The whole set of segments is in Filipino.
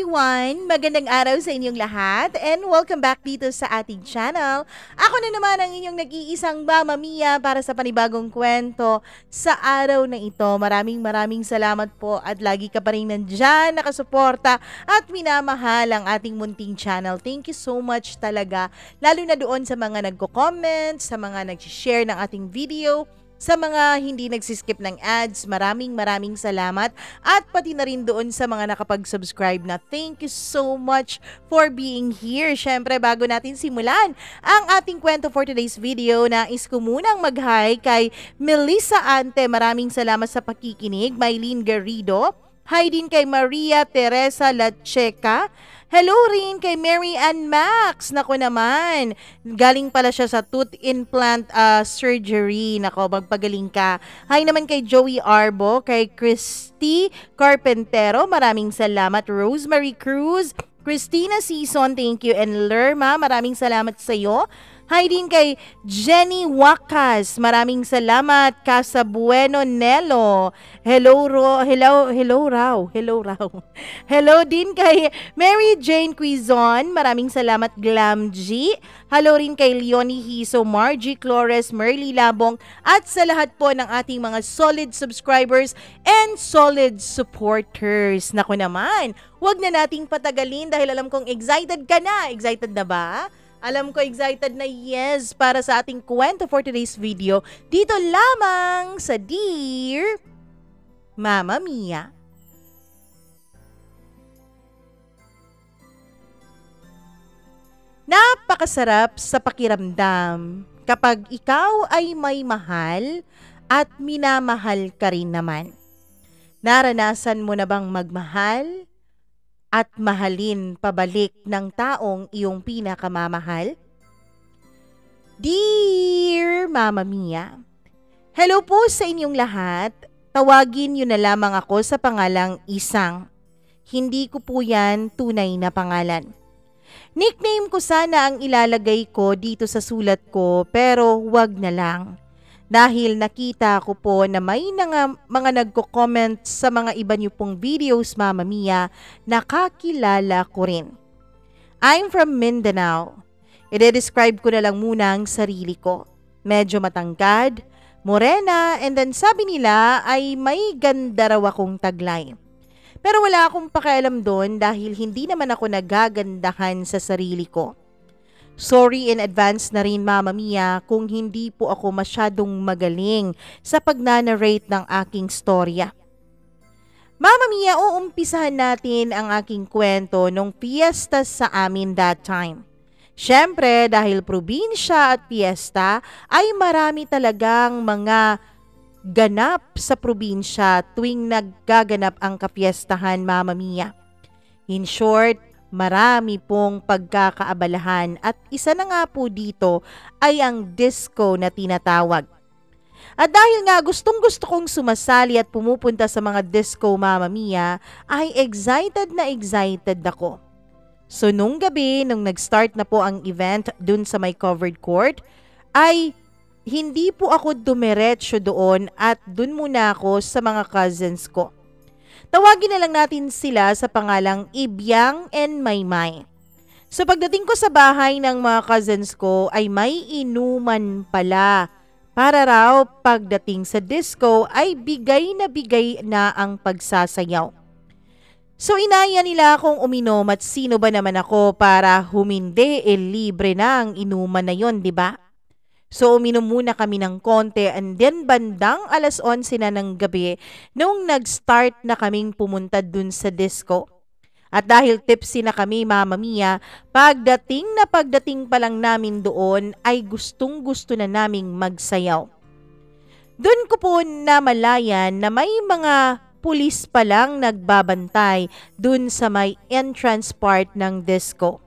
everyone! Magandang araw sa inyong lahat and welcome back dito sa ating channel. Ako na naman ang inyong nag-iisang Mama Mia para sa panibagong kwento sa araw na ito. Maraming salamat po at lagi ka pa rin nandyan, nakasuporta at minamahal ang ating munting channel. Thank you so much talaga, lalo na doon sa mga nagko-comment, sa mga nag-share ng ating video, sa mga hindi nagsiskip ng ads, maraming salamat. At pati na rin doon sa mga nakapag-subscribe na thank you so much for being here. Syempre, bago natin simulan ang ating kwento for today's video, nais ko munang mag-hi kay Melissa Ante. Maraming salamat sa pakikinig. Mylene Garrido. Hi din kay Maria Teresa Lacheca. Hello rin kay Mary Ann Max. Nako naman, galing pala siya sa tooth implant surgery. Nako, magpagaling ka. Hi naman kay Joey Arbo, kay Christy Carpentero. Maraming salamat. Rosemary Cruz, Christina Season, thank you. And Lerma, maraming salamat sa iyo. Hi din kay Jenny Wakas. Maraming salamat. Casa Bueno Nelo. Hello raw. Hello din kay Mary Jane Quizon. Maraming salamat, Glam G. Hello rin kay Leonie Hiso, Margie Flores, Merly Labong at sa lahat po ng ating mga solid subscribers and solid supporters. Naku naman, wag na nating patagalin dahil alam kong excited ka na. Excited na ba? Alam ko excited na yes para sa ating kwento for today's video dito lamang sa Dear Mama Mia. Napakasarap sa pakiramdam kapag ikaw ay may mahal at minamahal ka rin naman. Naranasan mo na bang magmahal at mahalin pabalik ng taong iyong pinakamamahal? Dear Mama Mia, hello po sa inyong lahat. Tawagin niyo na lamang ako sa pangalang Isang. Hindi ko po yan tunay na pangalan. Nickname ko sana ang ilalagay ko dito sa sulat ko pero wag na lang. Dahil nakita ko po na may mga nagko-comment sa mga iba niyo pong videos, Mama Mia, nakakilala ko rin. I'm from Mindanao. I-describe ko na lang muna ang sarili ko. Medyo matangkad, morena, and then sabi nila ay may ganda raw akong taglay. Pero wala akong pakialam doon dahil hindi naman ako nagagandahan sa sarili ko. Sorry in advance na rin, Mama Mia, kung hindi po ako masyadong magaling sa pagnanarrate ng aking storya. Mama Mia, uumpisahan natin ang aking kwento nung piyesta sa amin that time. Siyempre, dahil probinsya at piyesta, ay marami talagang mga ganap sa probinsya tuwing naggaganap ang kapiestahan, Mama Mia. In short, marami pong pagkakaabalahan at isa na nga po dito ay ang disco na tinatawag. At dahil nga gustong-gusto kong sumasali at pumupunta sa mga disco, Mama Mia, ay excited na excited ako. So nung gabi, nung nag-start na po ang event dun sa may covered court, ay hindi po ako dumiretso doon at dun muna ako sa mga cousins ko. Tawagin na lang natin sila sa pangalang Ibyang and Maymay. So pagdating ko sa bahay ng mga cousins ko ay may inuman pala. Para raw pagdating sa disco ay bigay na ang pagsasayaw. So inaya nila akong uminom at sino ba naman ako para humindi, libre na ang inuman na yon, di ba? So uminom muna kami ng konti and then bandang 11:00 na ng gabi nung nag-start na kaming pumunta dun sa disco. At dahil tipsy na kami, Mama Mia, pagdating pa lang namin doon ay gustong-gusto na naming magsayaw. Doon ko po namalayan na may mga pulis pa lang nagbabantay dun sa may entrance part ng disco.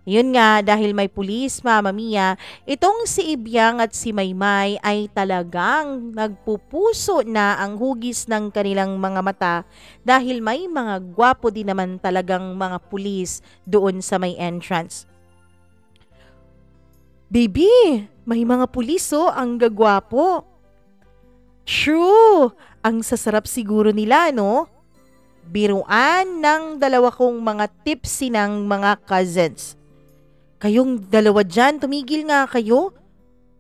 Yun nga, dahil may pulis, Mama Mia, itong si Ibyang at si Maymay ay talagang nagpupuso na ang hugis ng kanilang mga mata dahil may mga gwapo din naman talagang mga pulis doon sa may entrance. Baby, may mga pulis ang gagwapo. True, ang sasarap siguro nila, no? biruan ng dalawa kong mga tipsy ng mga cousins. Kayong dalawa dyan, tumigil nga kayo.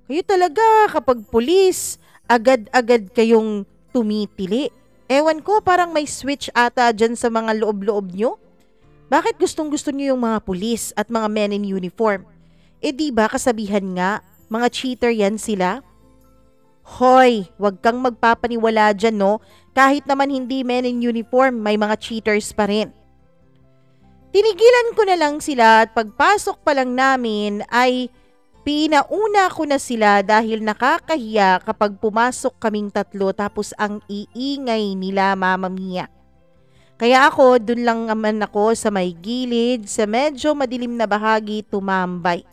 Kayo talaga kapag pulis, agad-agad kayong tumitili. Ewan ko, parang may switch ata dyan sa mga loob-loob nyo. Bakit gustong-gusto nyo yung mga pulis at mga men in uniform? Di ba kasabihan nga, mga cheater yan sila? Hoy, wag kang magpapaniwala dyan, no? Kahit naman hindi men in uniform, may mga cheaters pa rin. Tinigilan ko na lang sila at pagpasok pa lang namin ay pinauna ko na sila dahil nakakahiya kapag pumasok kaming tatlo tapos ang iingay nila, Mama Mia. Kaya ako, dun lang naman ako sa may gilid, sa medyo madilim na bahagi tumambay.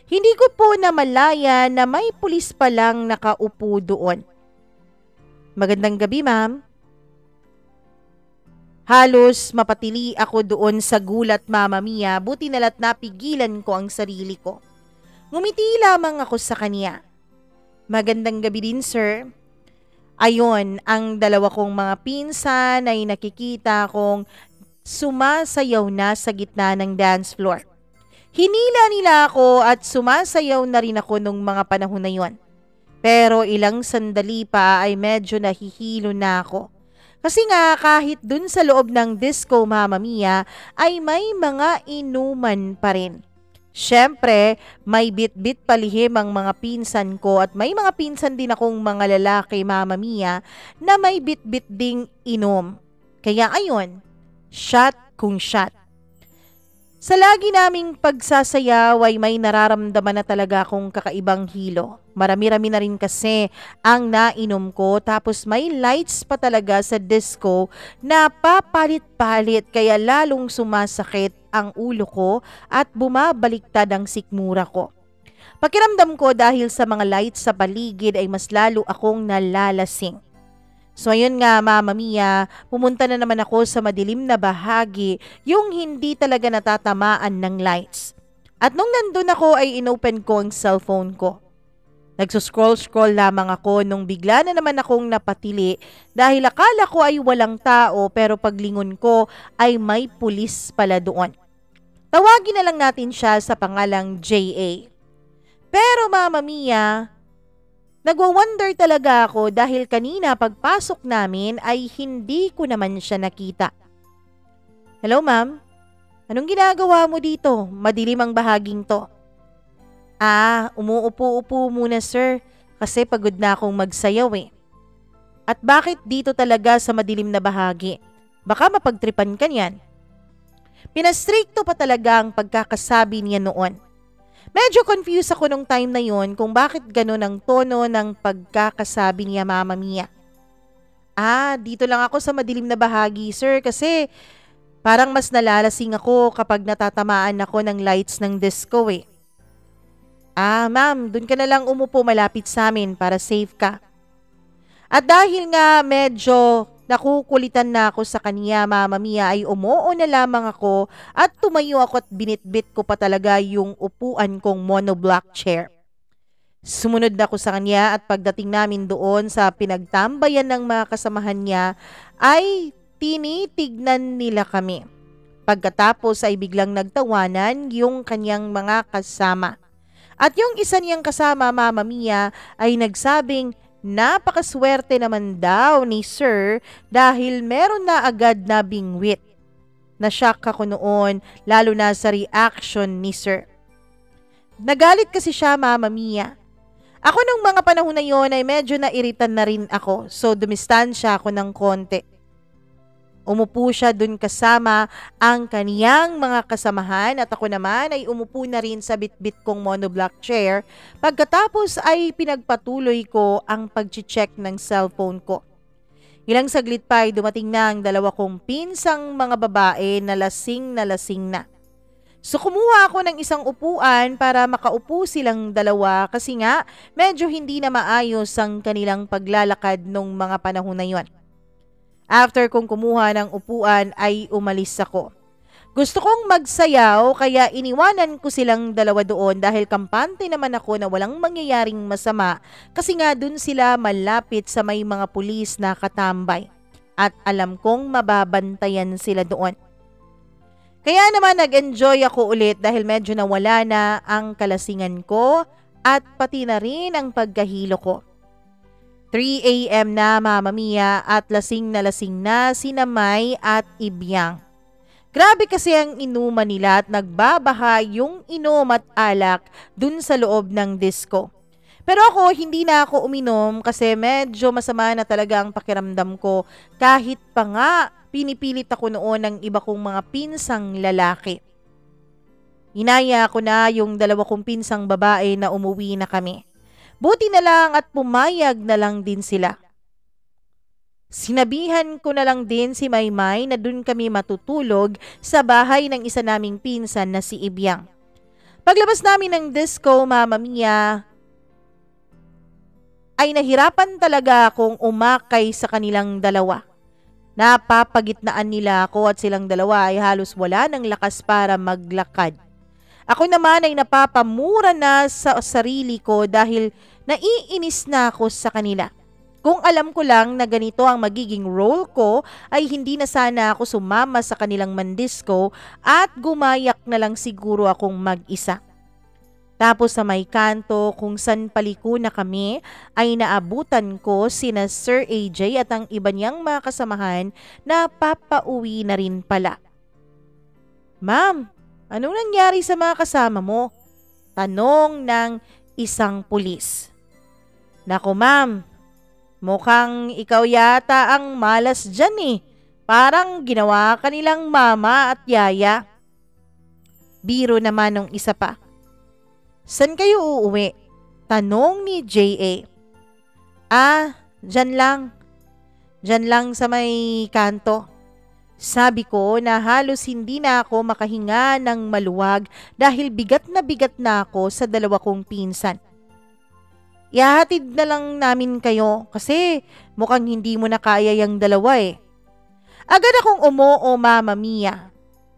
Hindi ko po namalaya na may pulis pa lang nakaupo doon. Magandang gabi, ma'am. Halos mapatili ako doon sa gulat, Mama Mia, buti na't napigilan ko ang sarili ko. Ngumiti lamang ako sa kanya. Magandang gabi din, sir. Ayon, ang dalawa kong mga pinsan ay nakikita kong sumasayaw na sa gitna ng dance floor. Hinila nila ako at sumasayaw na rin ako nung mga panahon na yon. Pero ilang sandali pa ay medyo nahihilo na ako. Kasi nga kahit dun sa loob ng disco, Mama Mia, ay may mga inuman pa rin. Siyempre, may bit-bit palihim ang mga pinsan ko at may mga pinsan din akong mga lalaki, Mama Mia, na may bit-bit ding inom. Kaya ayon, shot kung shot. Sa lagi naming pagsasayaw ay may nararamdaman na talaga akong kakaibang hilo. Marami-rami na rin kasi ang nainom ko tapos may lights pa talaga sa disco na papalit-palit kaya lalong sumasakit ang ulo ko at bumabaliktad ang sikmura ko. Pakiramdam ko dahil sa mga lights sa paligid ay mas lalo akong nalalasing. So ayun nga, Mama Mia, pumunta na naman ako sa madilim na bahagi, yung hindi talaga natatamaan ng lights. At nung nandun ako ay inopen ko ang cellphone ko. Nagsuscroll-scroll lamang ako nung bigla na naman akong napatili dahil akala ko ay walang tao pero paglingon ko ay may pulis pala doon. Tawagin na lang natin siya sa pangalang J.A. Pero Mama Mia, nagwa-wonder talaga ako dahil kanina pagpasok namin ay hindi ko naman siya nakita. Hello, ma'am? Anong ginagawa mo dito? Madilim ang bahaging to. Umuupo-upo muna, sir, kasi pagod na akong magsayaw eh. At bakit dito talaga sa madilim na bahagi? Baka mapagtripan ka niyan. Pinastrikto pa talaga ang pagkakasabi niya noon. Medyo confused ako nung time na yon kung bakit gano'n ang tono ng pagkakasabi niya, Mama Mia. Dito lang ako sa madilim na bahagi, sir, kasi parang mas nalalasing ako kapag natatamaan ako ng lights ng disco eh. Ma'am, dun ka na lang umupo malapit sa amin para safe ka. At dahil nga medyo nakukulitan na ako sa kanya, Mama Mia, ay umuo na lamang ako at tumayo ako at binitbit ko pa talaga yung upuan kong monoblock chair. Sumunod ako sa kanya at pagdating namin doon sa pinagtambayan ng mga kasamahan niya ay tinitignan nila kami. Pagkatapos ay biglang nagtawanan yung kanyang mga kasama. At yung isa niyang kasama, Mama Mia, ay nagsabing napakaswerte naman daw ni Sir dahil meron na agad na bingwit. Nashock ako noon, lalo na sa reaction ni Sir. Nagalit kasi siya, Mama Mia. Ako nung mga panahon na yon ay medyo nairitan na rin ako, so dumistansya ako ng konti. Umupo siya dun kasama ang kaniyang mga kasamahan at ako naman ay umupo na rin sa bitbit kong monoblock chair. Pagkatapos ay pinagpatuloy ko ang pag-check ng cellphone ko. Ilang saglit pa ay dumating na ang dalawa kong pinsang mga babae na lasing na. So kumuha ako ng isang upuan para makaupo silang dalawa kasi nga medyo hindi na maayos ang kanilang paglalakad nung mga panahon na yon. After kong kumuha ng upuan ay umalis ako. Gusto kong magsayaw kaya iniwanan ko silang dalawa doon dahil kampante naman ako na walang mangyayaring masama kasi nga dun sila malapit sa may mga pulis na katambay. at alam kong mababantayan sila doon. Kaya naman nag-enjoy ako ulit dahil medyo nawala na ang kalasingan ko at pati na rin ang pagkahilo ko. 3 a.m. na, Mama Mia, at lasing na sina May at Ibyang. Grabe kasi ang inuman nila at nagbabaha yung inom at alak dun sa loob ng disco. Pero ako, hindi na ako uminom kasi medyo masama na talaga ang pakiramdam ko kahit pa nga pinipilit ako noon ng iba kong mga pinsang lalaki. Inaya ko na yung 2 kong pinsang babae na umuwi na kami. Buti na lang at pumayag na lang din sila. Sinabihan ko na lang din si Maymay na dun kami matutulog sa bahay ng isa naming pinsan na si Ibyang. Paglabas namin ng disco, Mama Mia, ay nahirapan talaga akong umakay sa kanilang 2. Napapagitnaan nila ako at silang 2 ay halos wala ng lakas para maglakad. Ako naman ay napapamura na sa sarili ko dahil naiinis na ako sa kanila. Kung alam ko lang na ganito ang magiging role ko ay hindi na sana ako sumama sa kanilang mandisco at gumayak na lang siguro akong mag-isa. Tapos sa may kanto kung saan paliko na kami ay naabutan ko sina Sir AJ at ang iba niyang mga kasamahan na papauwi na rin pala. Ma'am, anong nangyari sa mga kasama mo? Tanong ng isang pulis. Naku ma'am, mukhang ikaw yata ang malas dyan eh. Parang ginawa ka nilang mama at yaya. Biro naman ng isa pa. San kayo uuwi? Tanong ni J.A. Dyan lang. Dyan lang sa may kanto. Sabi ko na halos hindi na ako makahinga ng maluwag dahil bigat na ako sa 2 kong pinsan. Ihahatid na lang namin kayo kasi mukhang hindi mo na kaya yung 2 eh. Agad akong umoo, Mama Mia.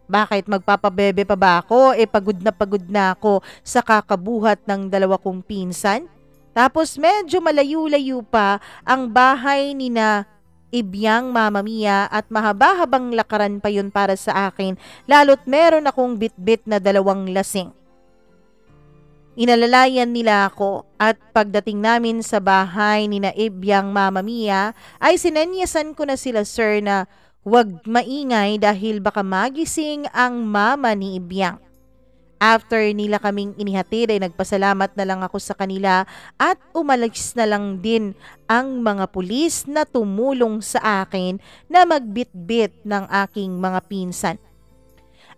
Bakit magpapabebe pa ba ako? Pagod na ako sa kakabuhat ng 2 kong pinsan. Tapos medyo malayo-layo pa ang bahay ni na Ibyang, Mama Mia, at mahaba-habang lakaran pa yun para sa akin, lalo't meron akong bitbit na 2 lasing. Inalalayan nila ako at pagdating namin sa bahay ni na Ibyang, Mama Mia, ay sinenyasan ko na sila sir na huwag maingay dahil baka magising ang mama ni Ibyang. After nila kaming inihatid ay nagpasalamat na lang ako sa kanila at umalis na lang din ang mga pulis na tumulong sa akin na magbitbit ng aking mga pinsan.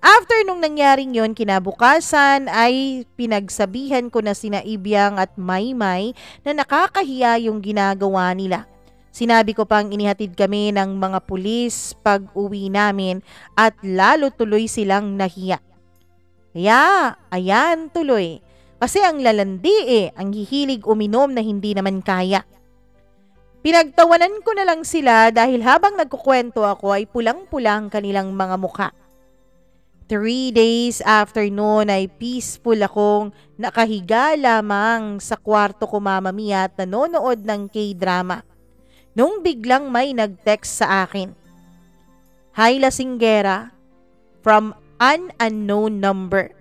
After nung nangyaring yon, kinabukasan ay pinagsabihan ko na sina Ibyang at Maymay na nakakahiya yung ginagawa nila. Sinabi ko pang inihatid kami ng mga pulis pag uwi namin at lalo tuloy silang nahiya. Kaya, ayan tuloy. Kasi ang lalandi ang hihilig uminom na hindi naman kaya. Pinagtawanan ko na lang sila dahil habang nagkukwento ako ay pulang-pulang kanilang mga mukha. 3 days after noon ay peaceful akong nakahiga lamang sa kwarto ko, Mama Mia, at nanonood ng K-drama. Nung biglang may nag-text sa akin. Hi Lasinggera, from an unknown number.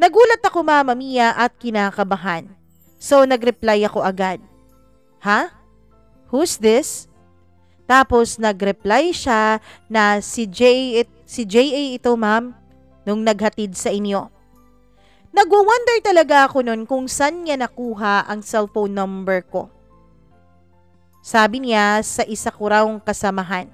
Nagulat ako, Mama Mia, at kinakabahan. So nagreply ako agad. Ha? Who's this? Tapos nagreply siya na si J.A. ito, ma'am, nung naghatid sa inyo. Nagwo-wonder talaga ako nun kung saan niya nakuha ang cellphone number ko. Sabi niya sa isa ko raw kasamahan.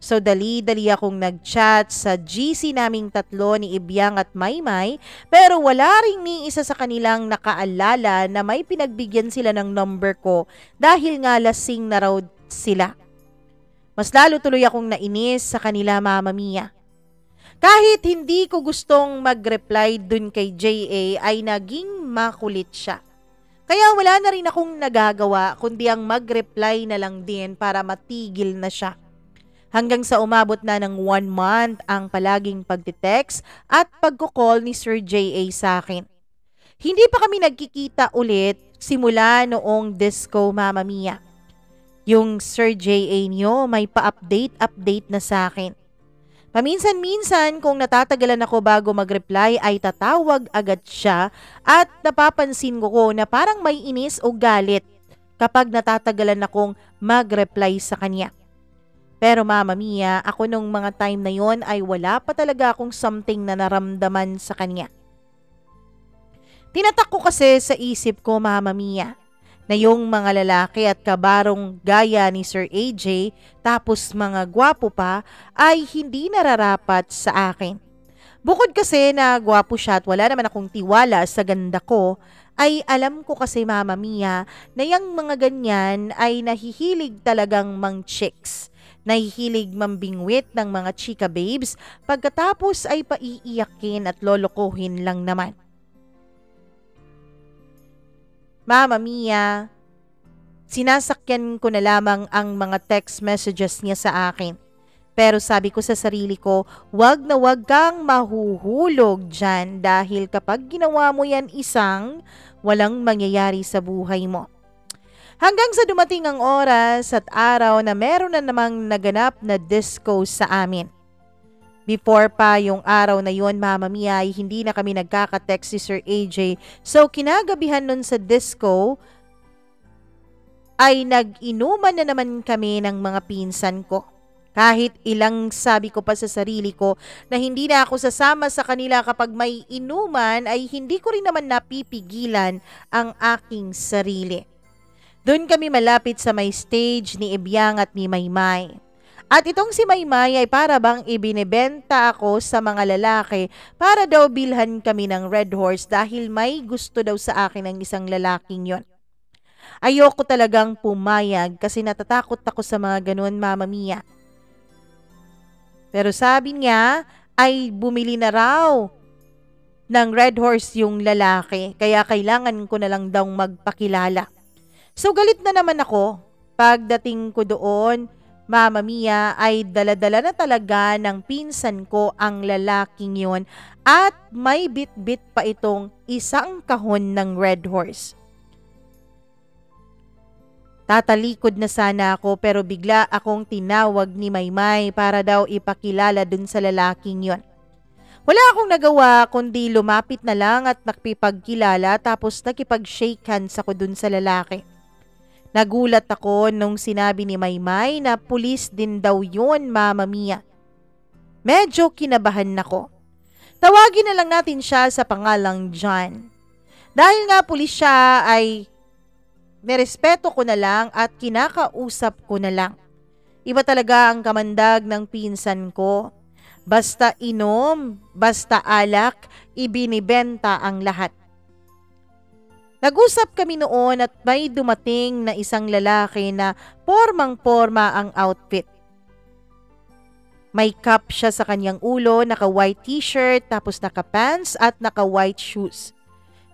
So dali-dali akong nag-chat sa GC naming 3 ni Ibyang at Maymay, pero wala ring ni isa sa kanilang nakaalala na may pinagbigyan sila ng number ko dahil nga lasing na raw sila. Mas lalo tuloy akong nainis sa kanila, Mama Mia. Kahit hindi ko gustong mag-reply dun kay J.A. ay naging makulit siya. Kaya wala na rin akong nagagawa kundi ang mag-reply na lang din para matigil na siya. Hanggang sa umabot na ng 1 month ang palaging pagtitext at pagkukall ni Sir J.A. sa akin. Hindi pa kami nagkikita ulit simula noong disco, Mama Mia. Yung Sir J.A. nyo may pa-update na sa akin. Paminsan-minsan kung natatagalan ako bago mag-reply ay tatawag agad siya at napapansin ko na parang may inis o galit kapag natatagalan akong mag-reply sa kanya. Pero Mama Mia, ako nung mga time na yon ay wala pa talaga akong something na naramdaman sa kanya. Tinatak ko kasi sa isip ko, Mama Mia, na yung mga lalaki at kabarong gaya ni Sir AJ tapos mga gwapo pa ay hindi nararapat sa akin. Bukod kasi na gwapo siya at wala naman akong tiwala sa ganda ko, ay alam ko kasi Mama Mia na yung mga ganyan ay nahihilig talagang mang chicks. Nahihilig mambingwit ng mga chika babes pagkatapos ay paiiyakin at lolokohin lang naman. Mama Mia, sinasakyan ko na lamang ang mga text messages niya sa akin. Pero sabi ko sa sarili ko, wag na wag kang mahuhulog dyan dahil kapag ginawa mo yan walang mangyayari sa buhay mo. Hanggang sa dumating ang oras at araw na meron na namang naganap na disco sa amin. Before pa yung araw na yon, Mama Mia, ay hindi na kami nagkaka-text si Sir AJ. So kinagabihan nun sa disco ay nag-inuman na naman kami ng mga pinsan ko. Kahit ilang sabi ko pa sa sarili ko na hindi na ako sasama sa kanila kapag may inuman ay hindi ko rin naman napipigilan ang aking sarili. Doon kami malapit sa may stage ni Ebyang at ni Maymay. At itong si Maymay ay para bang ibinebenta ako sa mga lalaki para daw bilhan kami ng Red Horse dahil may gusto daw sa akin ng isang lalaking yon. Ayoko talagang pumayag kasi natatakot ako sa mga ganun, Mama Mia. Pero sabi niya ay bumili na raw ng Red Horse yung lalaki kaya kailangan ko na lang daw magpakilala. So galit na naman ako. Pagdating ko doon, Mama Mia, ay dala-dala na talaga ng pinsan ko ang lalaking yon at may bit-bit pa itong isang kahon ng Red Horse. Tatalikod na sana ako pero bigla akong tinawag ni Maymay para daw ipakilala dun sa lalaking yon. Wala akong nagawa kundi lumapit na lang at nakipagkilala tapos nakipag-shake hands ako dun sa lalaki. Nagulat ako nung sinabi ni Maymay na pulis din daw yun, Mama Mia. Medyo kinabahan ako. Tawagin na lang natin siya sa pangalang John. Dahil nga pulis siya ay nirespeto ko na lang at kinakausap ko na lang. Iba talaga ang kamandag ng pinsan ko. Basta inom, basta alak, ibinibenta ang lahat. Nag-usap kami noon at may dumating na isang lalaki na pormang-porma ang outfit. May cap siya sa kanyang ulo, naka-white t-shirt, tapos naka-pants at naka-white shoes.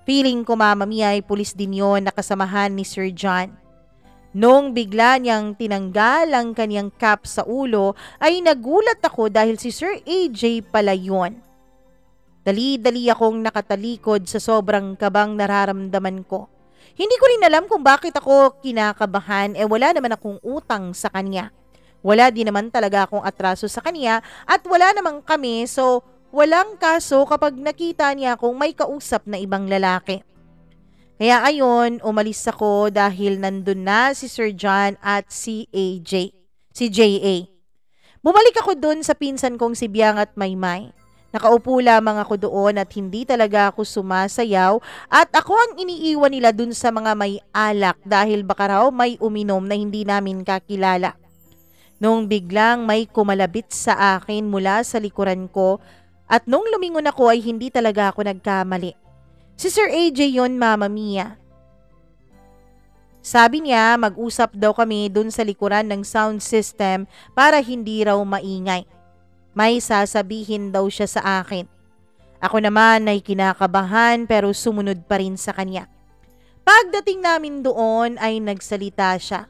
Feeling ko, Mama Mia, ay pulis din yon na kasamahan ni Sir John. Nung bigla niyang tinanggal ang kanyang cap sa ulo, ay nagulat ako dahil si Sir AJ pala yon. Dali-dali akong nakatalikod sa sobrang kabang nararamdaman ko. Hindi ko rin alam kung bakit ako kinakabahan, wala naman akong utang sa kanya. Wala din naman talaga akong atraso sa kanya at wala naman kami, so walang kaso kapag nakita niya akong may kausap na ibang lalaki. Kaya ayon, umalis ako dahil nandun na si Sir John at si J.A. Bumalik ako dun sa pinsan kong si Biang at Maymay. Nakaupo lamang ako doon at hindi talaga ako sumasayaw at ako ang iniiwan nila dun sa mga may alak dahil baka raw may uminom na hindi namin kakilala. Nung biglang may kumalabit sa akin mula sa likuran ko at nung lumingon ako ay hindi talaga ako nagkamali. Si Sir AJ yon, Mama Mia. Sabi niya mag-usap daw kami dun sa likuran ng sound system para hindi raw maingay. May sasabihin daw siya sa akin. Ako naman ay kinakabahan pero sumunod pa rin sa kanya. Pagdating namin doon ay nagsalita siya.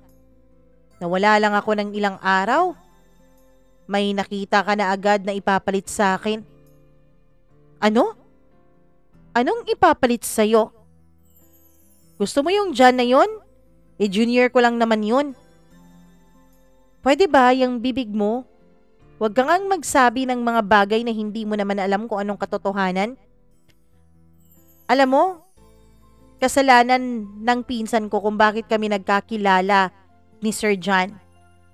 Nawala lang ako ng ilang araw. May nakita ka na agad na ipapalit sa akin. Ano? Anong ipapalit sa'yo? Gusto mo yung John na yun? Junior ko lang naman yun. Pwede ba yung bibig mo? Huwag kang ngang magsabi ng mga bagay na hindi mo naman alam kung anong katotohanan. Alam mo, kasalanan ng pinsan ko kung bakit kami nagkakilala ni Sir John.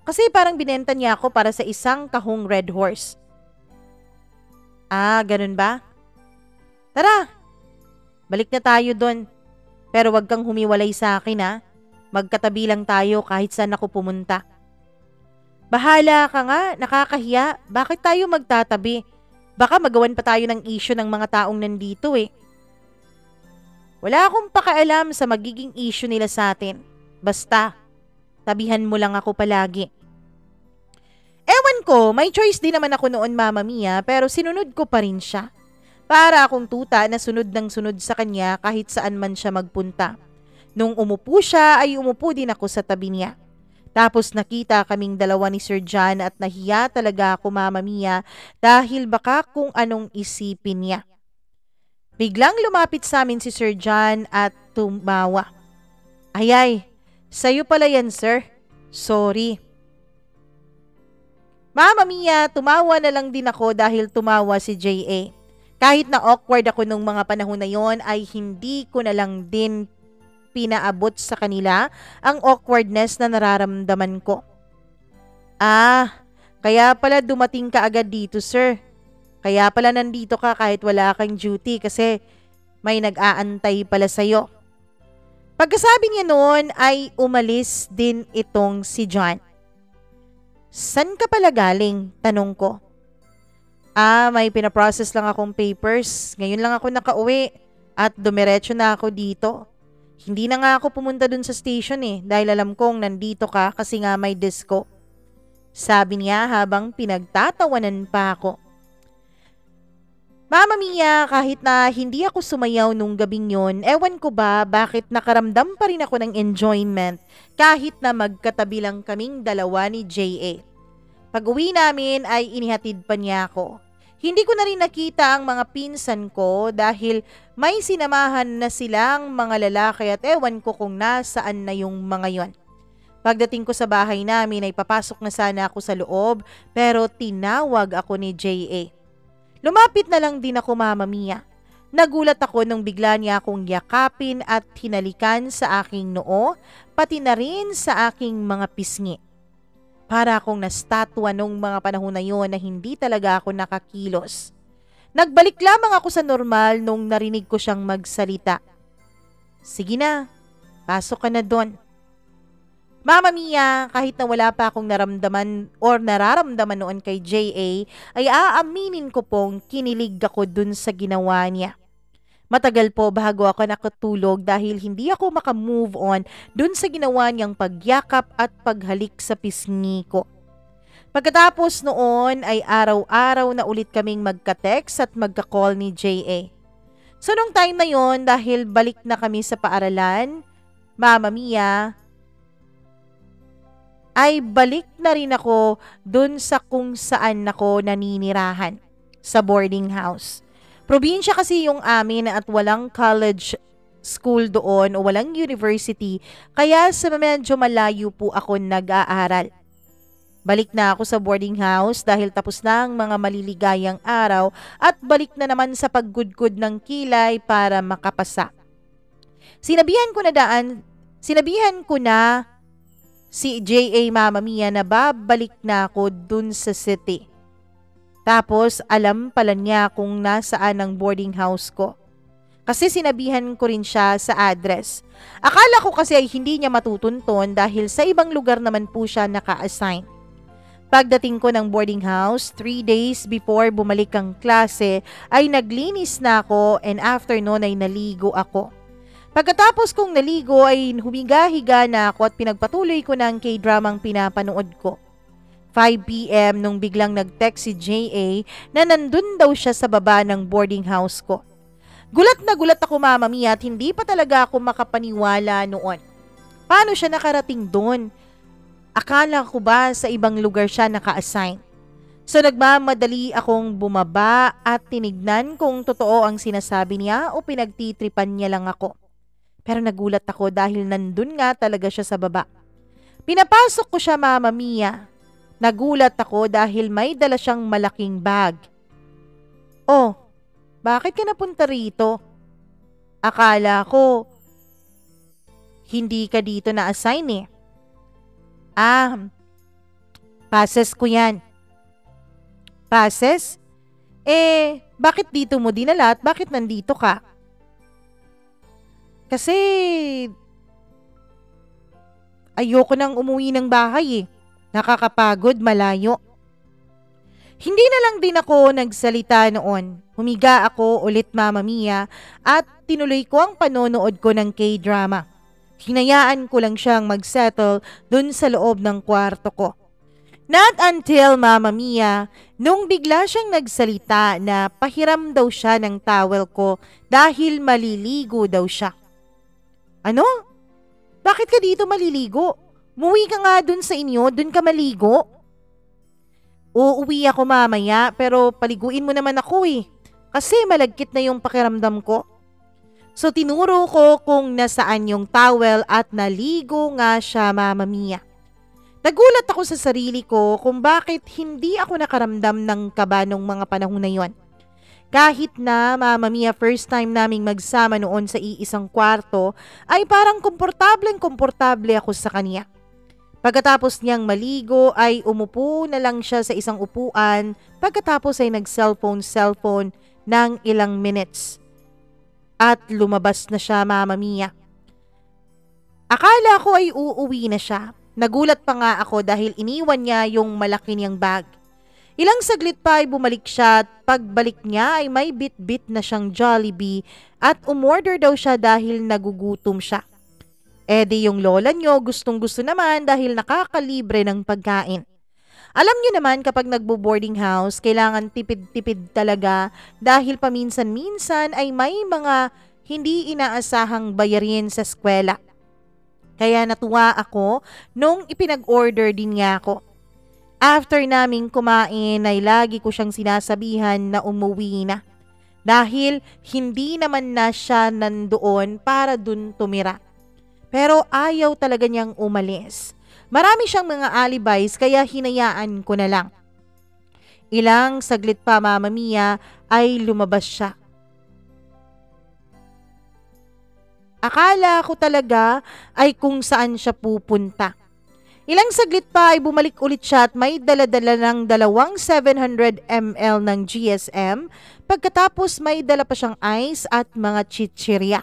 Kasi parang binenta niya ako para sa isang kahong red horse. Ah, ganun ba? Tara, balik na tayo doon. Pero wag kang humiwalay sa akin ha. Magkatabi lang tayo kahit saan ako pumunta. Bahala ka nga, nakakahiya. Bakit tayo magtatabi? Baka magawan pa tayo ng issue ng mga taong nandito eh. Wala akong pakialam sa magiging issue nila sa atin. Basta, tabihan mo lang ako palagi. Ewan ko, may choice din naman ako noon, Mama Mia, pero sinunod ko pa rin siya. Para akong tuta na sunod ng sunod sa kanya kahit saan man siya magpunta. Nung umupo siya ay umupo din ako sa tabi niya. Tapos nakita kaming dalawa ni Sir John at nahiya talaga ako, Mama Mia, dahil baka kung anong isipin niya. Biglang lumapit sa amin si Sir John at tumawa. Ay, sa'yo pala yan, sir. Sorry. Mama Mia, tumawa na lang din ako dahil tumawa si J.A. Kahit na awkward ako nung mga panahon na yon ay hindi ko na lang din pinaabot sa kanila ang awkwardness na nararamdaman ko. Ah, kaya pala dumating ka agad dito, sir. Kaya pala nandito ka kahit wala kang duty kasi may nag-aantay pala sa'yo. Pagkasabi niya noon ay umalis din itong si John. San ka pala galing? Tanong ko. Ah, may pinaprocess lang akong papers. Ngayon lang ako nakauwi at dumiretso na ako dito. Hindi na nga ako pumunta dun sa station dahil alam kong nandito ka kasi nga may disco. Sabi niya habang pinagtatawanan pa ako. Mama Mia, kahit na hindi ako sumayaw nung gabing yon, ewan ko ba bakit nakaramdam pa rin ako ng enjoyment kahit na magkatabi lang kaming dalawa ni J.A. Pag-uwi namin ay inihatid pa niya ako. Hindi ko na rin nakita ang mga pinsan ko dahil may sinamahan na silang mga lalaki at ewan ko kung nasaan na yung mga yon. Pagdating ko sa bahay namin ay papasok na sana ako sa loob pero tinawag ako ni J.A. Lumapit na lang din ako, Mama Mia. Nagulat ako nung bigla niya akong yakapin at hinalikan sa aking noo, pati na rin sa aking mga pisngi. Para akong nastatwa nung mga panahon na yon na hindi talaga ako nakakilos. Nagbalik lamang ako sa normal nung narinig ko siyang magsalita. Sige na, pasok ka na doon. Mama Mia, kahit na wala pa akong naramdaman or nararamdaman noon kay J.A., ay aaminin ko pong kinilig ako dun sa ginawa niya. Matagal po bago ako nakatulog dahil hindi ako makamove on dun sa ginawa niyang pagyakap at paghalik sa pisngi ko. Pagkatapos noon ay araw-araw na ulit kaming magka-text at magka-call ni J.A. So nung time na yon dahil balik na kami sa paaralan, Mama Mia, ay balik na rin ako dun sa kung saan ako naninirahan, sa boarding house. Probinsya kasi yung amin at walang college school doon o walang university, kaya sa medyo malayo po ako nag-aaral. Balik na ako sa boarding house dahil tapos na ang mga maliligayang araw at balik na naman sa paggudgud ng kilay para makapasa. Sinabihan ko na si J.A. Mama Mia na babalik na ako dun sa city. Tapos alam pala niya kung nasaan ang boarding house ko. Kasi sinabihan ko rin siya sa address. Akala ko kasi ay hindi niya matutunton dahil sa ibang lugar naman po siya naka-assign. Pagdating ko ng boarding house, 3 days before bumalik ang klase, ay naglinis na ako and after noon ay naligo ako. Pagkatapos kong naligo ay humiga-higa na ako at pinagpatuloy ko na ang K-dramang pinapanood ko. 5 p.m. nung biglang nag-text si J.A. na nandun daw siya sa baba ng boarding house ko. Gulat na gulat ako, Mama Mia, at hindi pa talaga ako makapaniwala noon. Paano siya nakarating doon? Akala ko ba sa ibang lugar siya naka-assign? So nagmamadali akong bumaba at tinignan kung totoo ang sinasabi niya o pinagtitripan niya lang ako. Pero nagulat ako dahil nandun nga talaga siya sa baba. Pinapasok ko siya, Mama Mia. Nagulat ako dahil may dala siyang malaking bag. Oh, bakit ka napunta rito? Akala ko hindi ka dito na-assign eh. Ah, passes ko yan. Passes? Bakit dito mo dinala at bakit nandito ka? Kasi ayoko nang umuwi ng bahay eh. Nakakapagod, malayo. Hindi na lang din ako nagsalita noon. Humiga ako ulit, Mama Mia, at tinuloy ko ang panonood ko ng K-drama. Hinayaan ko lang siyang mag-settle dun sa loob ng kwarto ko. Not until, Mama Mia, nung bigla siyang nagsalita na pahiram daw siya ng towel ko dahil maliligo daw siya. Ano? Bakit ka dito maliligo? Muwi ka nga dun sa inyo, dun ka maligo. Uuwi ako mamaya pero paliguin mo naman ako eh. Kasi malagkit na yung pakiramdam ko. So tinuro ko kung nasaan yung towel at naligo nga siya, Mama Mia. Nagulat ako sa sarili ko kung bakit hindi ako nakaramdam ng kaba nung mga panahon na yon. Kahit na, Mama Mia, first time naming magsama noon sa iisang kwarto, ay parang komportable ako sa kanya. Pagkatapos niyang maligo ay umupo na lang siya sa isang upuan, pagkatapos ay nag-cellphone ng ilang minutes. At lumabas na siya, Mama Mia. Akala ko ay uuwi na siya. Nagulat pa nga ako dahil iniwan niya yung malaki niyang bag. Ilang saglit pa ay bumalik siya at pagbalik niya ay may bit-bit na siyang Jollibee at umorder daw siya dahil nagugutom siya. Di yung lola niyo gustong-gusto naman dahil nakakalibre ng pagkain. Alam niyo naman kapag nagbo-boarding house, kailangan tipid-tipid talaga dahil paminsan-minsan ay may mga hindi inaasahang bayarin sa eskwela. Kaya natuwa ako nung ipinag-order din niya ako. After naming kumain ay lagi ko siyang sinasabihan na umuwi na. Dahil hindi naman na siya nandoon para dun tumira. Pero ayaw talaga niyang umalis. Marami siyang mga alibis kaya hinayaan ko na lang. Ilang saglit pa, Mama Mia, ay lumabas siya. Akala ko talaga ay kung saan siya pupunta. Ilang saglit pa ay bumalik ulit siya at may dala-dala ng 700 ml ng GSM. Pagkatapos may dala pa siyang ice at mga chichirya.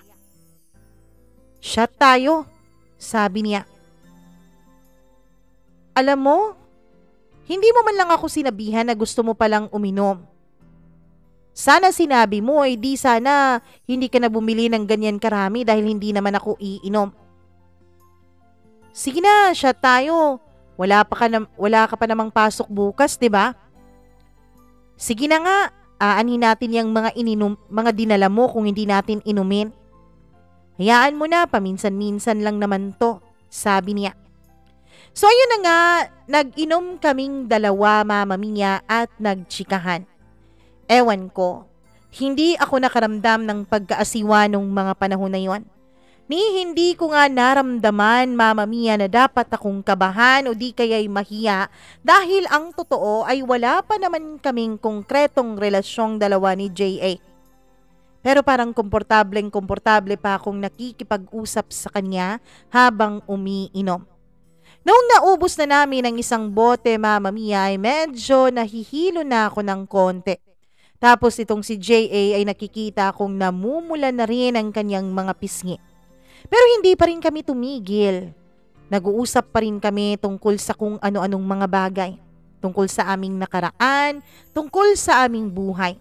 Shot tayo, sabi niya. Alam mo, hindi mo man lang ako sinabihan na gusto mo palang uminom. Sana sinabi mo ay di sana hindi ka na bumili ng ganyan karami dahil hindi naman ako iinom. Sige na, shot tayo. Wala ka pa namang pasok bukas, 'di ba? Sige na nga, aanhin natin yung mga dinala mo kung hindi natin inumin. Hayaan mo na, paminsan-minsan lang naman to, sabi niya. So ayun na nga, nag-inom kaming dalawa, Mama Mia, at nagtsikahan. Ewan ko, hindi ako nakaramdam ng pagkaasiwa nung mga panahon na yon. Hindi ko nga naramdaman, Mama Mia, na dapat akong kabahan o di kaya'y mahiya dahil ang totoo ay wala pa naman kaming konkretong relasyong dalawa ni J.A. Pero parang komportable pa akong nakikipag-usap sa kanya habang umiinom. Noong naubos na namin ang isang bote, Mama Mia, ay medyo nahihilo na ako ng konti. Tapos itong si J.A. ay nakikita kong namumula na rin ang kanyang mga pisngi. Pero hindi pa rin kami tumigil. Nag-uusap pa rin kami tungkol sa kung ano-anong mga bagay. Tungkol sa aming nakaraan, tungkol sa aming buhay.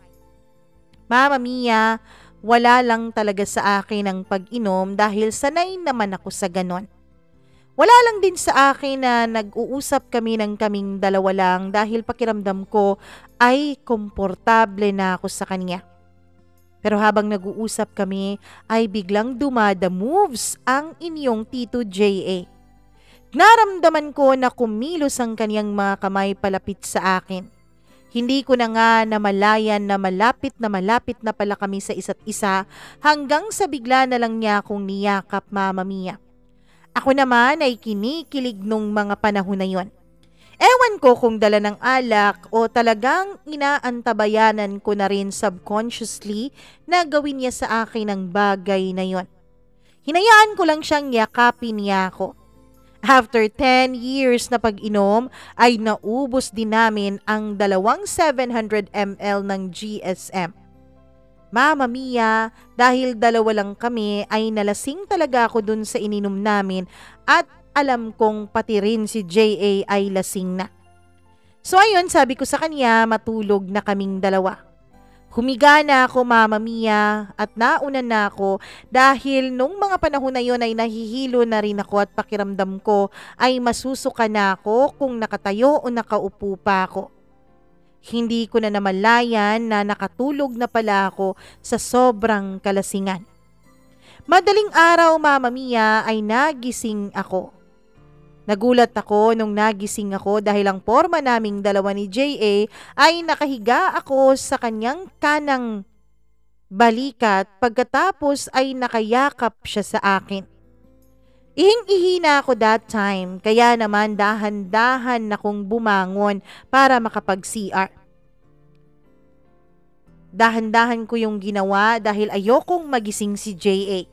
Mama Mia, wala lang talaga sa akin ang pag-inom dahil sanay naman ako sa ganon. Wala lang din sa akin na nag-uusap kami ng kaming dalawa lang dahil pakiramdam ko ay komportable na ako sa kanya. Pero habang nag-uusap kami ay biglang dumada-moves ang inyong Tito J.A. Naramdaman ko na kumilos ang kanyang mga kamay palapit sa akin. Hindi ko na nga namalayan na malapit na pala kami sa isa't isa hanggang sa bigla na lang niya akong niyakap, Mama Mia. Ako naman ay kinikilig nung mga panahon na yon. Ewan ko kung dala ng alak o talagang inaantabayanan ko na rin subconsciously na gawin niya sa akin ang bagay na yon. Hinayaan ko lang siyang yakapin niya ako. After 10 years na pag-inom ay naubos din namin ang 700 ml ng GSM. Mama Mia, dahil dalawa lang kami ay nalasing talaga ako dun sa ininom namin at alam kong pati rin si JA ay lasing na. So ayun, sabi ko sa kanya, matulog na kaming dalawa. Humiga na ako, Mama Mia, at nauna na ako dahil nung mga panahon na yun ay nahihilo na rin ako at pakiramdam ko ay masusuka na ako kung nakatayo o nakaupo pa ako. Hindi ko na namalayan na nakatulog na pala ako sa sobrang kalasingan. Madaling araw, Mama Mia, ay nagising ako. Nagulat ako nung nagising ako dahil ang porma naming dalawa ni JA ay nakahiga ako sa kanyang kanang balikat pagkatapos ay nakayakap siya sa akin. Ihing-ihi na ako that time kaya naman dahan-dahan akong bumangon para makapag-CR. Dahan-dahan ko yung ginawa dahil ayokong magising si JA.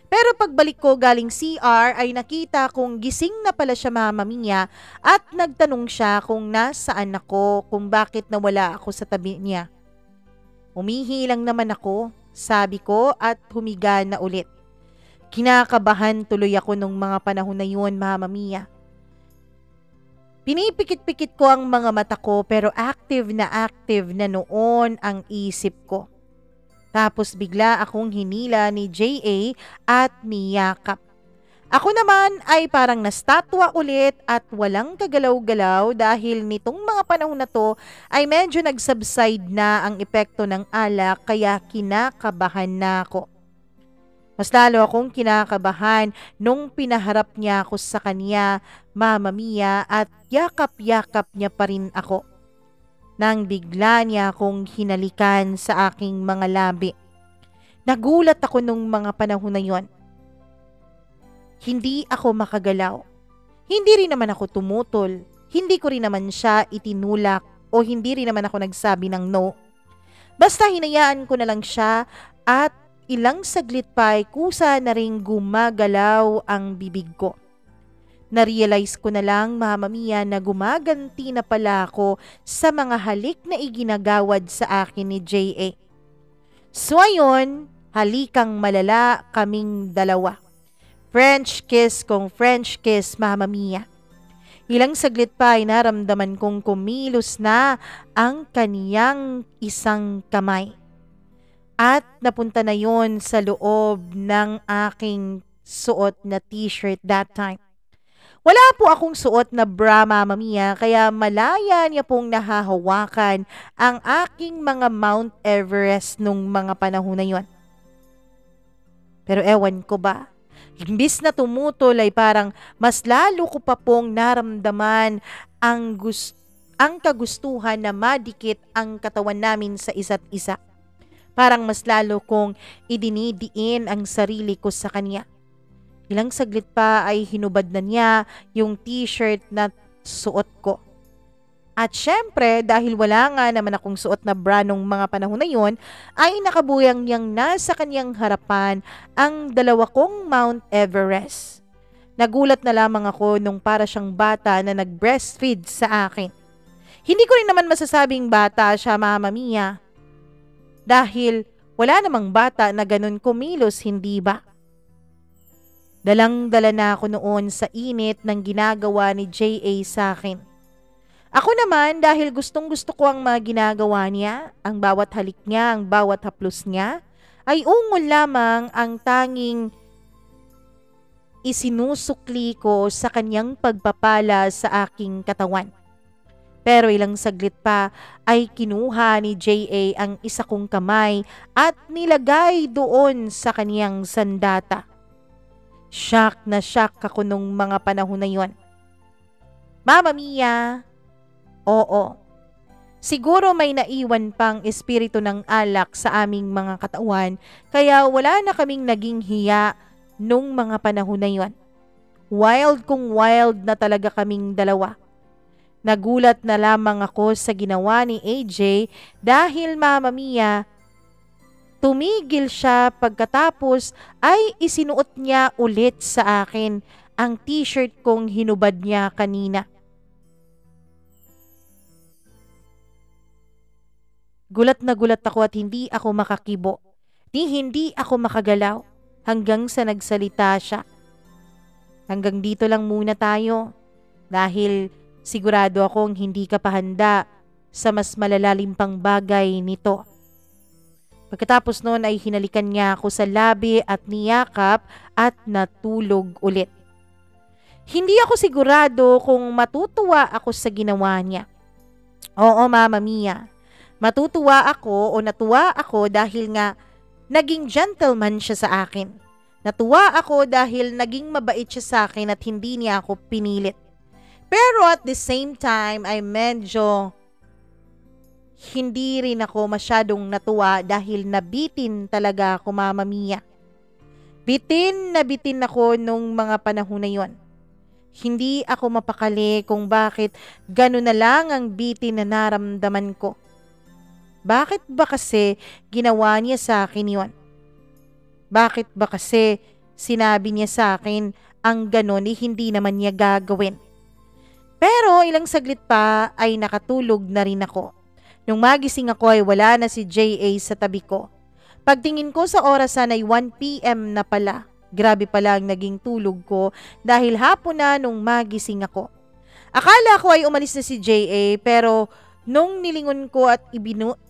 Pero pagbalik ko galing CR ay nakita kong gising na pala siya, Mama Mia, at nagtanong siya kung nasaan ako, kung bakit nawala ako sa tabi niya. Umihi lang naman ako, sabi ko at humiga na ulit. Kinakabahan tuloy ako nung mga panahon na yun, Mama Mia. Pinipikit-pikit ko ang mga mata ko pero active na noon ang isip ko. Tapos bigla akong hinila ni JA at niyakap. Ako naman ay parang nastatwa ulit at walang kagalaw-galaw dahil nitong mga panahon na to ay medyo nag-subside na ang epekto ng alak kaya kinakabahan na ako. Mas lalo akong kinakabahan nung pinaharap niya ako sa kanya, Mama Mia, at yakap-yakap niya pa rin ako. Nang bigla niya akong hinalikan sa aking mga labi. Nagulat ako nung mga panahon na yon. Hindi ako makagalaw. Hindi rin naman ako tumutol. Hindi ko rin naman siya itinulak o hindi rin naman ako nagsabi ng no. Basta hinayaan ko na lang siya at ilang saglit pa ay kusa na rin gumagalaw ang bibig ko. Narealize ko na lang, Mama Mia, na gumaganti na pala ako sa mga halik na iginagawad sa akin ni JA. So ayun, halikang malala kaming dalawa. French kiss kong French kiss, Mama Mia. Ilang saglit pa ay naramdaman kong kumilos na ang kaniyang isang kamay. At napunta na yon sa loob ng aking suot na t-shirt that time. Wala po akong suot na bra, Mama Mia, kaya malaya niya pong nahahawakan ang aking mga Mount Everest nung mga panahon na yon. Pero ewan ko ba, imbis na tumutol ay parang mas lalo ko pa pong naramdaman ang kagustuhan na madikit ang katawan namin sa isa't isa. Parang mas lalo kong idinidiin ang sarili ko sa kanya. Ilang saglit pa ay hinubad na niya yung t-shirt na suot ko. At syempre, dahil wala nga naman akong suot na bra nung mga panahon na yun, ay nakabuyang niyang nasa kanyang harapan ang dalawa kong Mount Everest. Nagulat na lamang ako nung para siyang bata na nag-breastfeed sa akin. Hindi ko rin naman masasabing bata siya, Mama Mia. Dahil wala namang bata na ganun kumilos, hindi ba? Dalang-dala na ako noon sa init ng ginagawa ni JA sa akin. Ako naman dahil gustong-gusto ko ang mga ginagawa niya, ang bawat halik niya, ang bawat haplos niya, ay ungol lamang ang tanging isinusukli ko sa kanyang pagpapala sa aking katawan. Pero ilang saglit pa ay kinuha ni JA ang isa kong kamay at nilagay doon sa kaniyang sandata. Shock na shock ako nung mga panahon na yon. Mama Mia, oo. Siguro may naiwan pang espiritu ng alak sa aming mga katawan kaya wala na kaming naging hiya nung mga panahon na yon. Wild kung wild na talaga kaming dalawa. Nagulat na lamang ako sa ginawa ni AJ dahil Mama Mia, tumigil siya pagkatapos ay isinuot niya ulit sa akin ang t-shirt kong hinubad niya kanina. Gulat na gulat ako at hindi ako makakibo. Hindi ako makagalaw hanggang sa nagsalita siya. Hanggang dito lang muna tayo dahil sigurado akong hindi ka pa handa sa mas malalalim pang bagay nito. Pagkatapos noon ay hinalikan niya ako sa labi at niyakap at natulog ulit. Hindi ako sigurado kung matutuwa ako sa ginawa niya. Oo, Mama Mia. Matutuwa ako o natuwa ako dahil nga naging gentleman siya sa akin. Natuwa ako dahil naging mabait siya sa akin at hindi niya ako pinilit. Pero at the same time ay medyo hindi rin ako masyadong natuwa dahil nabitin talaga ako, Mama Mia. Bitin na bitin ako nung mga panahon na yon. Hindi ako mapakali kung bakit gano'n na lang ang bitin na naramdaman ko. Bakit ba kasi ginawa niya sa akin yon? Bakit ba kasi sinabi niya sa akin ang gano'n hindi naman niya gagawin? Pero ilang saglit pa ay nakatulog na rin ako. Nung magising ako ay wala na si JA sa tabi ko. Pagtingin ko sa orasan ay 1 PM na pala. Grabe pala ang naging tulog ko dahil hapon na nung magising ako. Akala ko ay umalis na si JA pero nung nilingon ko at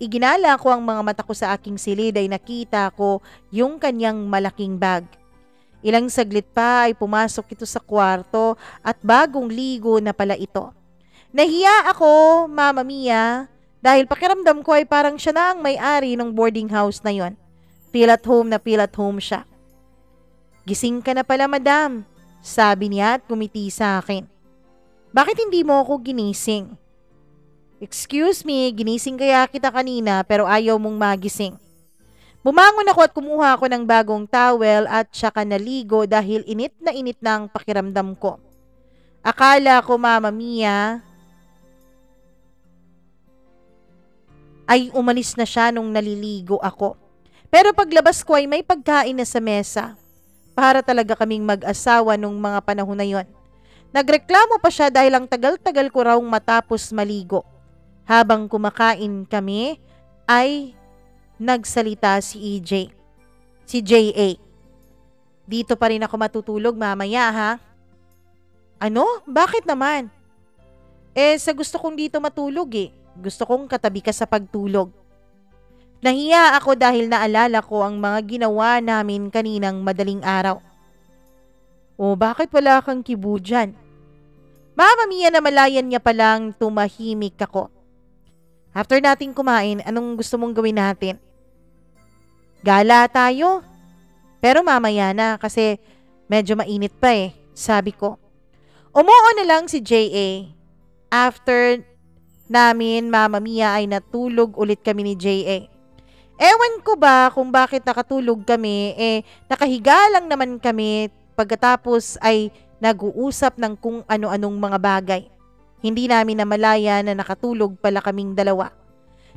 iginala ko ang mga mata ko sa aking silid ay nakita ko yung kanyang malaking bag. Ilang saglit pa ay pumasok ito sa kwarto at bagong ligo na pala ito. Nahiya ako, Mama Mia, dahil pakiramdam ko ay parang siya na ang may-ari ng boarding house na yon. Feel at home siya. Gising ka na pala, Madam, sabi niya at kumiti sa akin. Bakit hindi mo ako ginising? Excuse me, ginising kaya kita kanina pero ayaw mong magising. Bumangon ako at kumuha ako ng bagong towel at saka naligo dahil init na ang pakiramdam ko. Akala ko, Mama Mia, ay umalis na siya nung naliligo ako. Pero paglabas ko ay may pagkain na sa mesa. Para talaga kaming mag-asawa nung mga panahon na yon. Nagreklamo pa siya dahil ang tagal-tagal ko raw matapos maligo. Habang kumakain kami, ay nagsalita si EJ. Si JA. Dito pa rin ako matutulog mamaya, ha? Ano? Bakit naman? Sa gusto kong dito matulog eh. Gusto kong katabi ka sa pagtulog. Nahiya ako dahil naalala ko ang mga ginawa namin kaninang madaling araw. O bakit wala kang kibo dyan? Mama Mia, na malayan niya palang tumahimik ako. After nating kumain, anong gusto mong gawin natin? Gala tayo. Pero mamaya na kasi medyo mainit pa eh, sabi ko. Umuo na lang si JA. After namin, Mama Mia, ay natulog ulit kami ni JA. Ewan ko ba kung bakit nakatulog kami, nakahiga lang naman kami pagkatapos ay nag-uusap ng kung ano-anong mga bagay. Hindi namin namalaya na nakatulog pala kaming dalawa.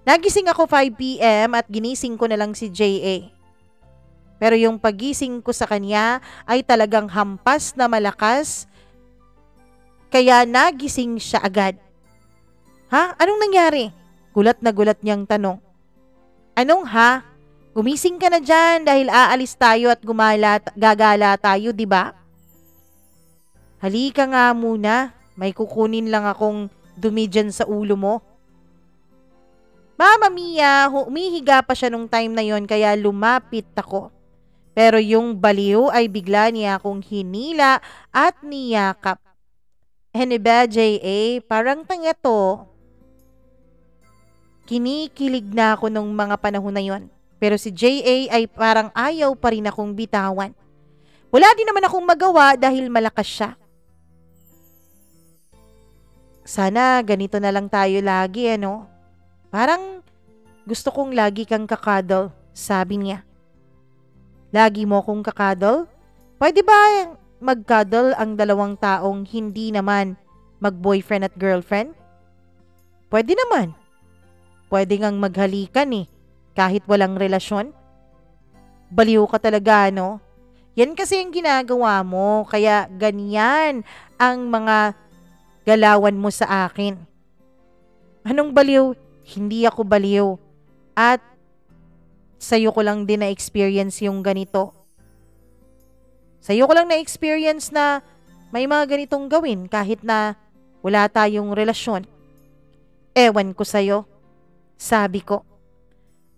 Nagising ako 5 PM at ginising ko na lang si JA. Pero yung pagising ko sa kanya ay talagang hampas na malakas, kaya nagising siya agad. Ha? Anong nangyari? Gulat na gulat niyang tanong. Anong ha? Gumising ka na dyan dahil aalis tayo at gagala tayo, di ba? Halika nga muna. May kukunin lang akong dumi dyan sa ulo mo. Mama Mia, humihiga pa siya nung time na yon kaya lumapit ako. Pero yung baliw ay bigla niya akong hinila at niyakap. Ba, JA, parang tanga to. Kinikilig na ako nung mga panahon na yon. Pero si JA ay parang ayaw pa rin akong bitawan. Wala din naman akong magawa dahil malakas siya. Sana ganito na lang tayo lagi, ano? Parang gusto kong lagi kang kakadal, sabi niya. Lagi mo kong kakadal? Pwede ba magkadal ang dalawang taong hindi naman mag-boyfriend at girlfriend? Pwede naman. Pwede ngang maghalikan eh, kahit walang relasyon. Baliw ka talaga, no? Yan kasi yung ginagawa mo, kaya ganyan ang mga galawan mo sa akin. Anong baliw? Hindi ako baliw. At sa'yo ko lang din na-experience yung ganito. Sa'yo ko lang na-experience na may mga ganitong gawin kahit na wala tayong relasyon. Ewan ko sa'yo. Sabi ko.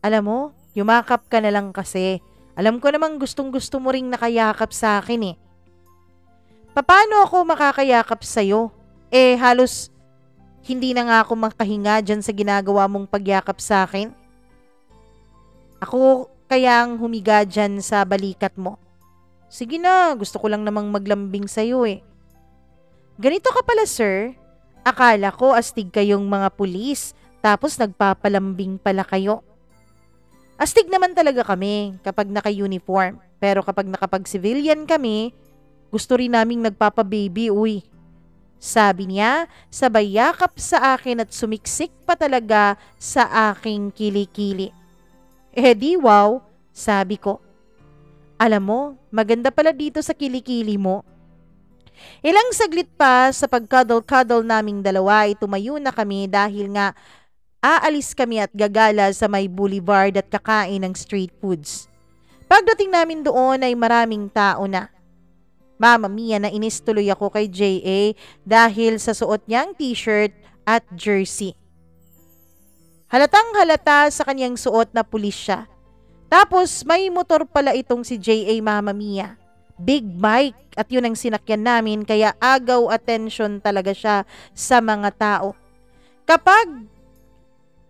Alam mo, yumakap ka na lang kasi. Alam ko namang gustong-gusto mo ring nakayakap sa akin eh. Paano ako makakayakap sa'yo? Halos hindi na nga ako makahinga dyan sa ginagawa mong pagyakap sa akin. Ako kayang humiga dyan sa balikat mo. Sige na, gusto ko lang namang maglambing sa'yo eh. Ganito ka pala sir, akala ko astig kayong mga pulis tapos nagpapalambing pala kayo. Astig naman talaga kami kapag naka-uniform, pero kapag nakapag-civilian kami, gusto rin naming nagpapa-baby uy. Sabi niya, sabay yakap sa akin at sumiksik pa talaga sa aking kilikili. Di wow, sabi ko. Alam mo, maganda pala dito sa kilikili mo. Ilang saglit pa sa pagkadol-kadol naming dalawa ay tumayo na kami dahil nga aalis kami at gagala sa may boulevard at kakain ng street foods. Pagdating namin doon ay maraming tao na. Mama mia, nainis tuloy ako kay J.A. dahil sa suot niyang t-shirt at jersey. Halatang halata sa kanyang suot na pulis siya. Tapos may motor pala itong si J.A. Mama mia. Big bike at yun ang sinakyan namin kaya agaw attention talaga siya sa mga tao. Kapag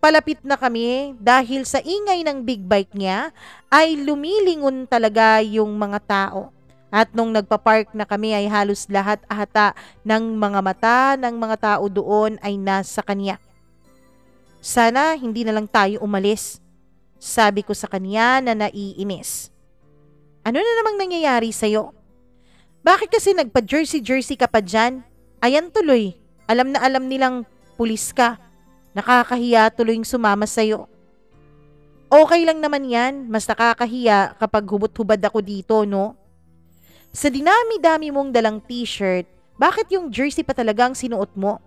palapit na kami dahil sa ingay ng big bike niya ay lumilingon talaga yung mga tao. At nung nagpa-park na kami ay halos lahat ata ng mga mata ng mga tao doon ay nasa kanya. Sana hindi na lang tayo umalis. Sabi ko sa kanya na naiinis. Ano na namang nangyayari sa'yo? Bakit kasi nagpa-jersey ka pa dyan? Ayan tuloy, alam na alam nilang pulis ka. Nakakahiya tuloy yung sumama sa'yo. Okay lang naman yan, mas nakakahiya kapag hubot-hubad ako dito, no? Sa dinami-dami mong dalang t-shirt, bakit yung jersey pa talagang sinuot mo?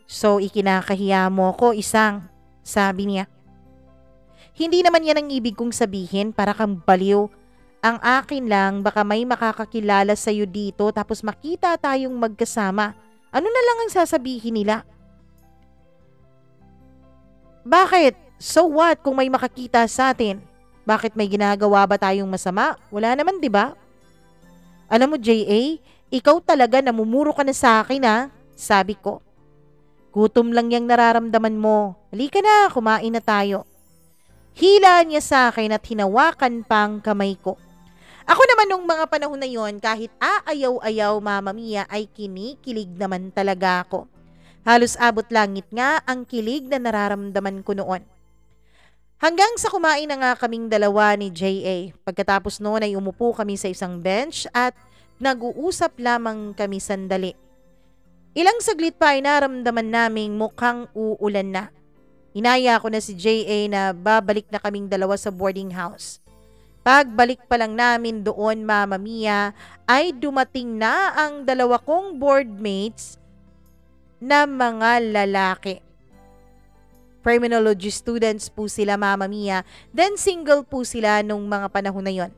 So, ikinakahiya mo ko isang, sabi niya. Hindi naman yan ang ibig kong sabihin para kang baliw. Ang akin lang, baka may makakakilala sa'yo dito tapos makita tayong magkasama. Ano na lang ang sasabihin nila? Bakit? So what kung may makakita sa atin? Bakit may ginagawa ba tayong masama? Wala naman, di ba? Alam mo, J.A., ikaw talaga namumuro ka na sa akin ha, sabi ko. Gutom lang yung nararamdaman mo. Halika na, kumain na tayo. Hila niya sa akin at hinawakan pang kamay ko. Ako naman nung mga panahon na yon, kahit aayaw-ayaw Mama Mia ay kinikilig naman talaga ako. Halos abot langit nga ang kilig na nararamdaman ko noon. Hanggang sa kumain na nga kaming dalawa ni J.A. Pagkatapos noon ay umupo kami sa isang bench at nag-uusap lamang kami sandali. Ilang saglit pa ay naramdaman naming mukhang uulan na. Inaya ko na si J.A. na babalik na kaming dalawa sa boarding house. Pagbalik pa lang namin doon, Mama Mia, ay dumating na ang dalawa kong boardmates na mga lalaki. Criminology students po sila, Mama Mia, then single po sila nung mga panahon na yon.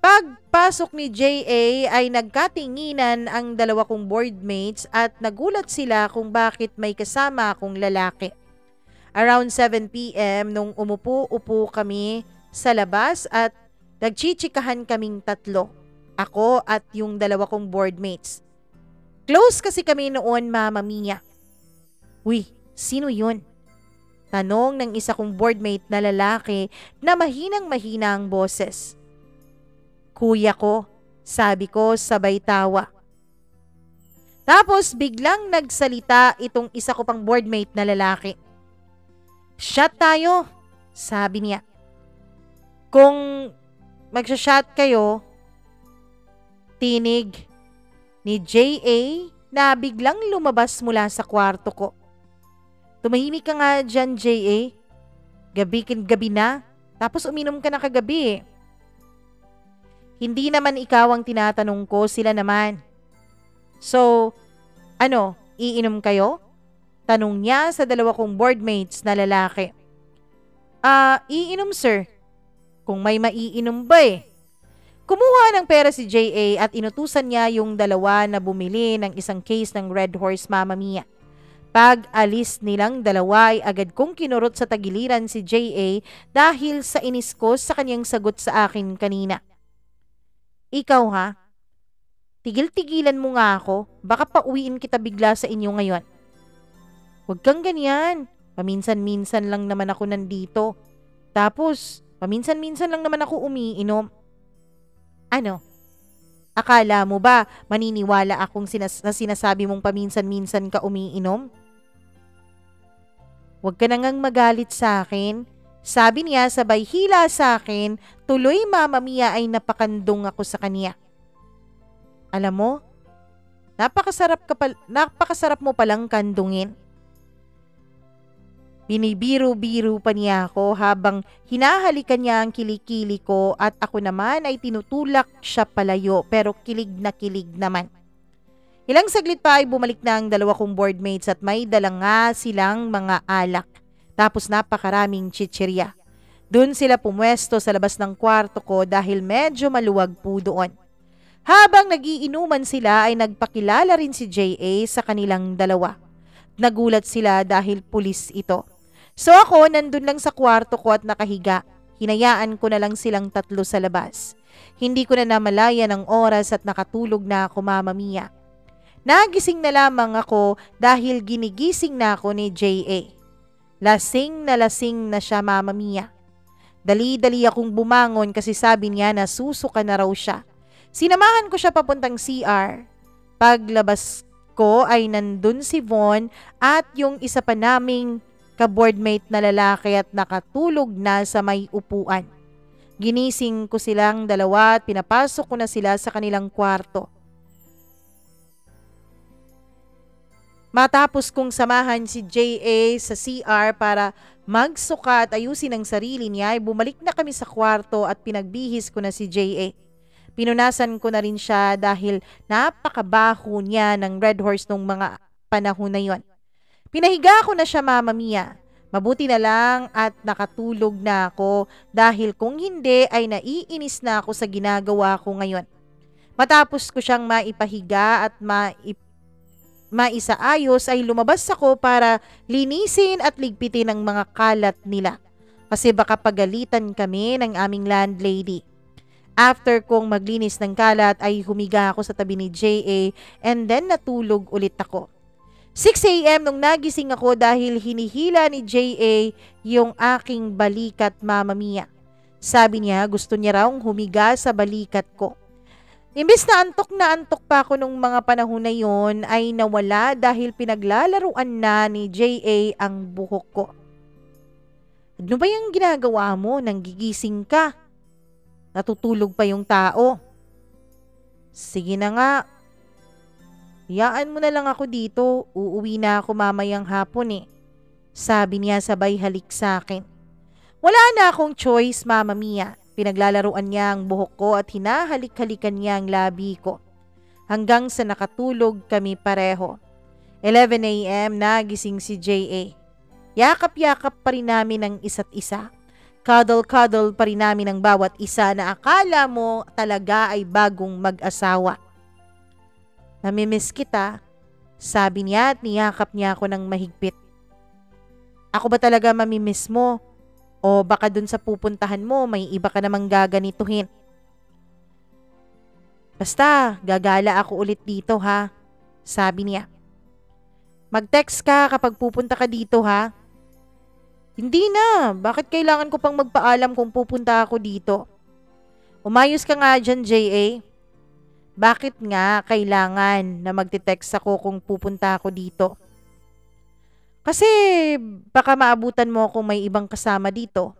Pagpasok ni J.A. ay nagkatinginan ang dalawa kong boardmates at nagulat sila kung bakit may kasama akong lalaki. Around 7 p.m. nung umupo-upo kami sa labas at nagchichikahan kaming tatlo, ako at yung dalawa kong boardmates. Close kasi kami noon, Mama Mia. Uy, sino yun? Tanong ng isa kong boardmate na lalaki na mahinang-mahina ang boses. Kuya ko, sabi ko sabay tawa. Tapos biglang nagsalita itong isa ko pang boardmate na lalaki. Shot tayo, sabi niya. Kung magsha-shot kayo, tinig ni J.A. na biglang lumabas mula sa kwarto ko. Tumahimik ka nga dyan, J.A. Gabi na. Tapos uminom ka na kagabi. Hindi naman ikaw ang tinatanong ko, sila naman. So, iinom kayo? Tanong niya sa dalawa kong boardmates na lalaki. Iinom sir. Kung may maiinom ba eh. Kumuha ng pera si J.A. at inutusan niya yung dalawa na bumili ng isang case ng Red Horse Mamma Mia. Pag alis nilang dalawa ay agad kong kinurot sa tagiliran si J.A. dahil sa inis ko sa kanyang sagot sa akin kanina. Ikaw ha? Tigil-tigilan mo nga ako, baka pauwiin kita bigla sa inyo ngayon. Huwag kang ganyan, paminsan-minsan lang naman ako nandito. Tapos, paminsan-minsan lang naman ako umiinom. Ano? Akala mo ba maniniwala akong sinasabi mong paminsan-minsan ka umiinom? Huwag ka nang magalit sa akin. Sabi niya sabay hila sa akin, tuloy Mamma Mia ay napakandong ako sa kanya. Alam mo, napakasarap mo palang kandungin. Binibiro-biro pa niya ako habang hinahalikan niya ang kilikili ko at ako naman ay tinutulak siya palayo pero kilig na kilig naman. Ilang saglit pa ay bumalik na ang dalawa kong boardmates at may dala nga silang mga alak. Tapos napakaraming chichirya. Doon sila pumwesto sa labas ng kwarto ko dahil medyo maluwag po doon. Habang nagiinuman sila ay nagpakilala rin si J.A. sa kanilang dalawa. Nagulat sila dahil pulis ito. So ako nandun lang sa kwarto ko at nakahiga. Hinayaan ko na lang silang tatlo sa labas. Hindi ko na namalayan ang oras at nakatulog na ako Mamma Mia. Nagising na lamang ako dahil ginigising na ako ni J.A. Lasing na siya Mamma Mia. Dali-dali akong bumangon kasi sabi niya na susuka na raw siya. Sinamahan ko siya papuntang CR. Paglabas ko ay nandun si Von at yung isa pa naming ka-boardmate na lalaki at nakatulog na sa may upuan. Ginising ko silang dalawa at pinapasok ko na sila sa kanilang kwarto. Matapos kong samahan si J.A. sa CR para magsuka at ayusin ang sarili niya ay bumalik na kami sa kwarto at pinagbihis ko na si J.A. Pinunasan ko na rin siya dahil napakabaho niya ng Red Horse nung mga panahon na yon. Pinahiga ko na siya Mamma Mia. Mabuti na lang at nakatulog na ako dahil kung hindi ay naiinis na ako sa ginagawa ko ngayon. Matapos ko siyang maipahiga at maisaayos ay lumabas ako para linisin at ligpitin ang mga kalat nila. Kasi baka pagalitan kami ng aming landlady. After kong maglinis ng kalat ay humiga ako sa tabi ni J.A. and then natulog ulit ako. 6 a.m. nung nagising ako dahil hinihila ni J.A. yung aking balikat Mamma Mia. Sabi niya gusto niya raw humiga sa balikat ko. Imbes na antok pa ako nung mga panahon na yon ay nawala dahil pinaglalaruan na ni J.A. ang buhok ko. Ano ba yung ginagawa mo nang gigising ka? Natutulog pa yung tao. Sige na nga. Hayaan mo na lang ako dito. Uuwi na ako mamayang hapon eh. Sabi niya sabay halik sa akin. Wala na akong choice Mamma Mia. Pinaglalaruan niya ang buhok ko at hinahalik-halikan niya ang labi ko. Hanggang sa nakatulog kami pareho. 11 a.m. nagising si J.A. Yakap-yakap pa rin namin ang isa't isa. Cuddle-cuddle pa rin namin ang bawat isa na akala mo talaga ay bagong mag-asawa. Namimiss kita, sabi niya at niyakap niya ako ng mahigpit. Ako ba talaga mamimiss mo? O baka dun sa pupuntahan mo may iba ka namang gaganituhin? Basta, gagala ako ulit dito ha, sabi niya. Mag-text ka kapag pupunta ka dito ha. Hindi na. Bakit kailangan ko pang magpaalam kung pupunta ako dito? Umayos ka nga dyan, J.A. Bakit nga kailangan na magte-text ako kung pupunta ako dito? Kasi baka maabutan mo kung may ibang kasama dito.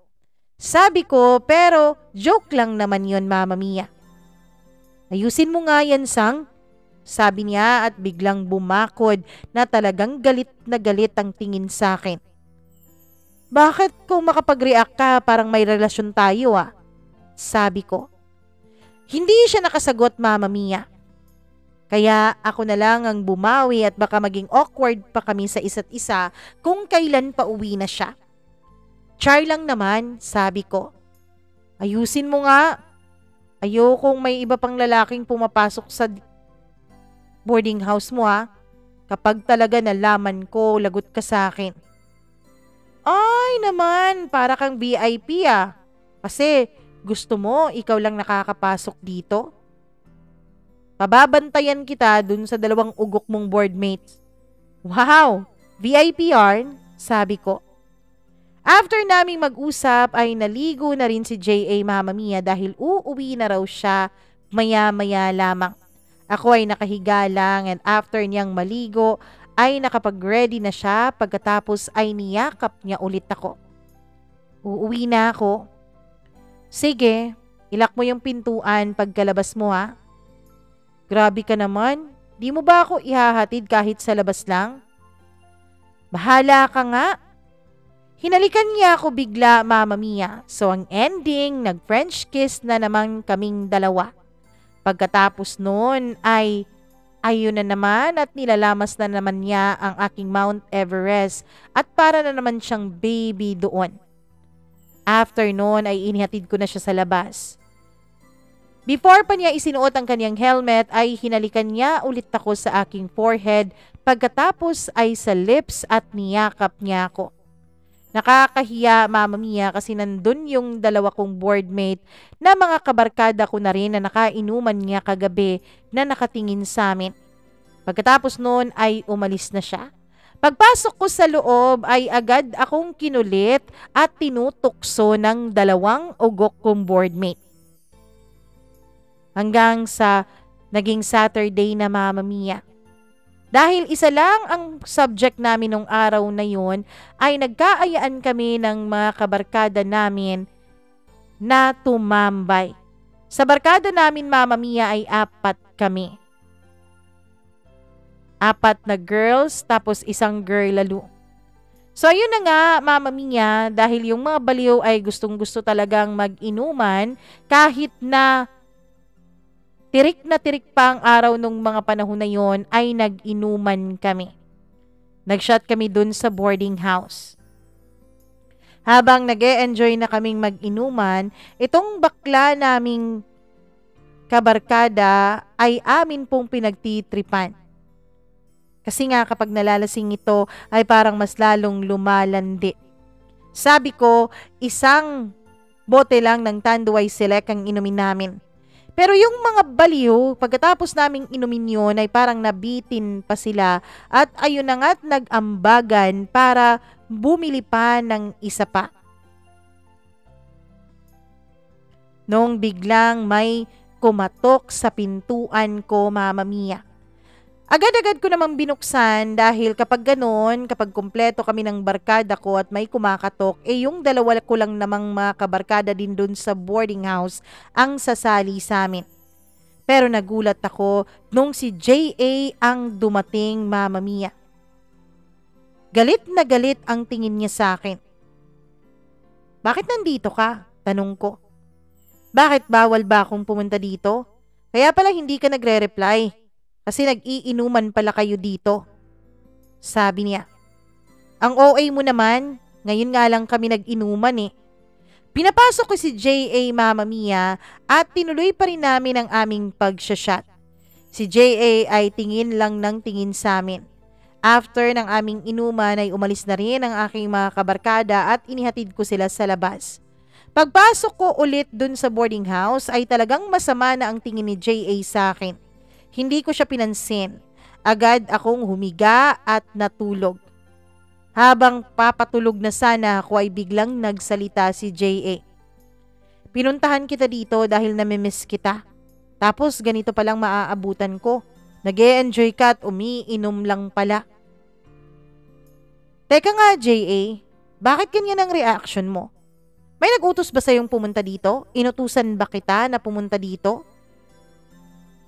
Sabi ko, pero joke lang naman yon Mamma Mia. Ayusin mo nga yan, Sang. Sabi niya at biglang bumakod na talagang galit na galit ang tingin sa akin. Bakit kung makapag-react ka parang may relasyon tayo ah? Sabi ko. Hindi siya nakasagot, Mama Mia. Kaya ako na lang ang bumawi at baka maging awkward pa kami sa isa't isa kung kailan pa uwi na siya. Char lang naman, sabi ko. Ayusin mo nga. Ayokong may iba pang lalaking pumapasok sa boarding house mo ha. Kapag talaga nalaman ko, lagot ka sa akin. Ay naman, para kang VIP ah. Kasi gusto mo, ikaw lang nakakapasok dito. Pababantayan kita dun sa 2 ugok mong boardmates. Wow, VIP yarn, sabi ko. After naming mag-usap ay naligo na rin si J.A. Mama Mia dahil uuwi na raw siya maya-maya lamang. Ako ay nakahiga lang and after niyang maligo ay nakapag-ready na siya pagkatapos ay niyakap niya ulit ako. Uuwi na ako. Sige, ilak mo yung pintuan pagkalabas mo ha. Grabe ka naman, di mo ba ako ihahatid kahit sa labas lang? Bahala ka nga. Hinalikan niya ako bigla, Mama Mia. So ang ending, nag-French kiss na naman kaming dalawa. Pagkatapos noon ay ayun na naman at nilalamas na naman niya ang aking Mount Everest at para na naman siyang baby doon. After noon ay inihatid ko na siya sa labas. Before pa niya isinuot ang kanyang helmet ay hinalikan niya ulit ako sa aking forehead pagkatapos ay sa lips at niyakap niya ako. Nakakahiya, Mama Mia, kasi nandun yung 2 kong boardmate na mga kabarkada ko na rin na nakainuman niya kagabi na nakatingin sa amin. Pagkatapos noon ay umalis na siya. Pagpasok ko sa loob ay agad akong kinulit at tinutukso ng 2 ugok kong boardmate. Hanggang sa naging Saturday na, Mama Mia. Dahil isa lang ang subject namin nung araw na yun, ay nagkaayaan kami ng mga kabarkada namin na tumambay. Sa barkada namin, Mama Mia, ay 4 kami. 4 na girls, tapos 1 girl lalo. So ayun na nga, Mama Mia, dahil yung mga baliw ay gustong-gusto talagang mag-inuman kahit na tirik pa ang araw nung mga panahon na yon ay nag-inuman kami. Nag-shot kami dun sa boarding house. Habang nag-e-enjoy na kaming mag-inuman, itong bakla naming kabarkada ay amin pong pinagtitripan. Kasi nga kapag nalalasing ito ay parang mas lalong lumalandi. Sabi ko, 1 bote lang ng Tanduay Select ang inumin namin. Pero yung mga baliw, pagkatapos naming inumin yun ay parang nabitin pa sila at ayun na nga't nag-ambagan para bumili pa ng isa pa. Noong biglang may kumatok sa pintuan ko, Mama Mia. Agad-agad ko namang binuksan dahil kapag ganon, kapag kumpleto kami ng barkada ko at may kumakatok, yung 2 ko lang namang mga kabarkada din dun sa boarding house ang sasali sa amin. Pero nagulat ako nung si J.A. ang dumating, Mama Mia. Galit na galit ang tingin niya sa akin. Bakit nandito ka? Tanong ko. Bakit bawal ba akong pumunta dito? Kaya pala hindi ka nagre-reply. Kasi nag-iinuman pala kayo dito. Sabi niya. Ang OA mo naman, ngayon nga lang kami nag-inuman eh. Pinapasok ko si J.A. Mama Mia at tinuloy pa rin namin ang aming pag-shot. Si J.A. ay tingin lang ng tingin sa amin. After ng aming inuman ay umalis na rin ang aking mga kabarkada at inihatid ko sila sa labas. Pagpasok ko ulit dun sa boarding house ay talagang masama na ang tingin ni J.A. sa akin. Hindi ko siya pinansin. Agad akong humiga at natulog. Habang papatulog na sana ako ay biglang nagsalita si J.A. Pinuntahan kita dito dahil namimiss kita. Tapos ganito palang maaabutan ko. Nag-e-enjoy ka at umiinom lang pala. Teka nga, J.A. Bakit ganyan ang reaction mo? May nag-utos ba sa'yong pumunta dito? Inutusan ba kita na pumunta dito?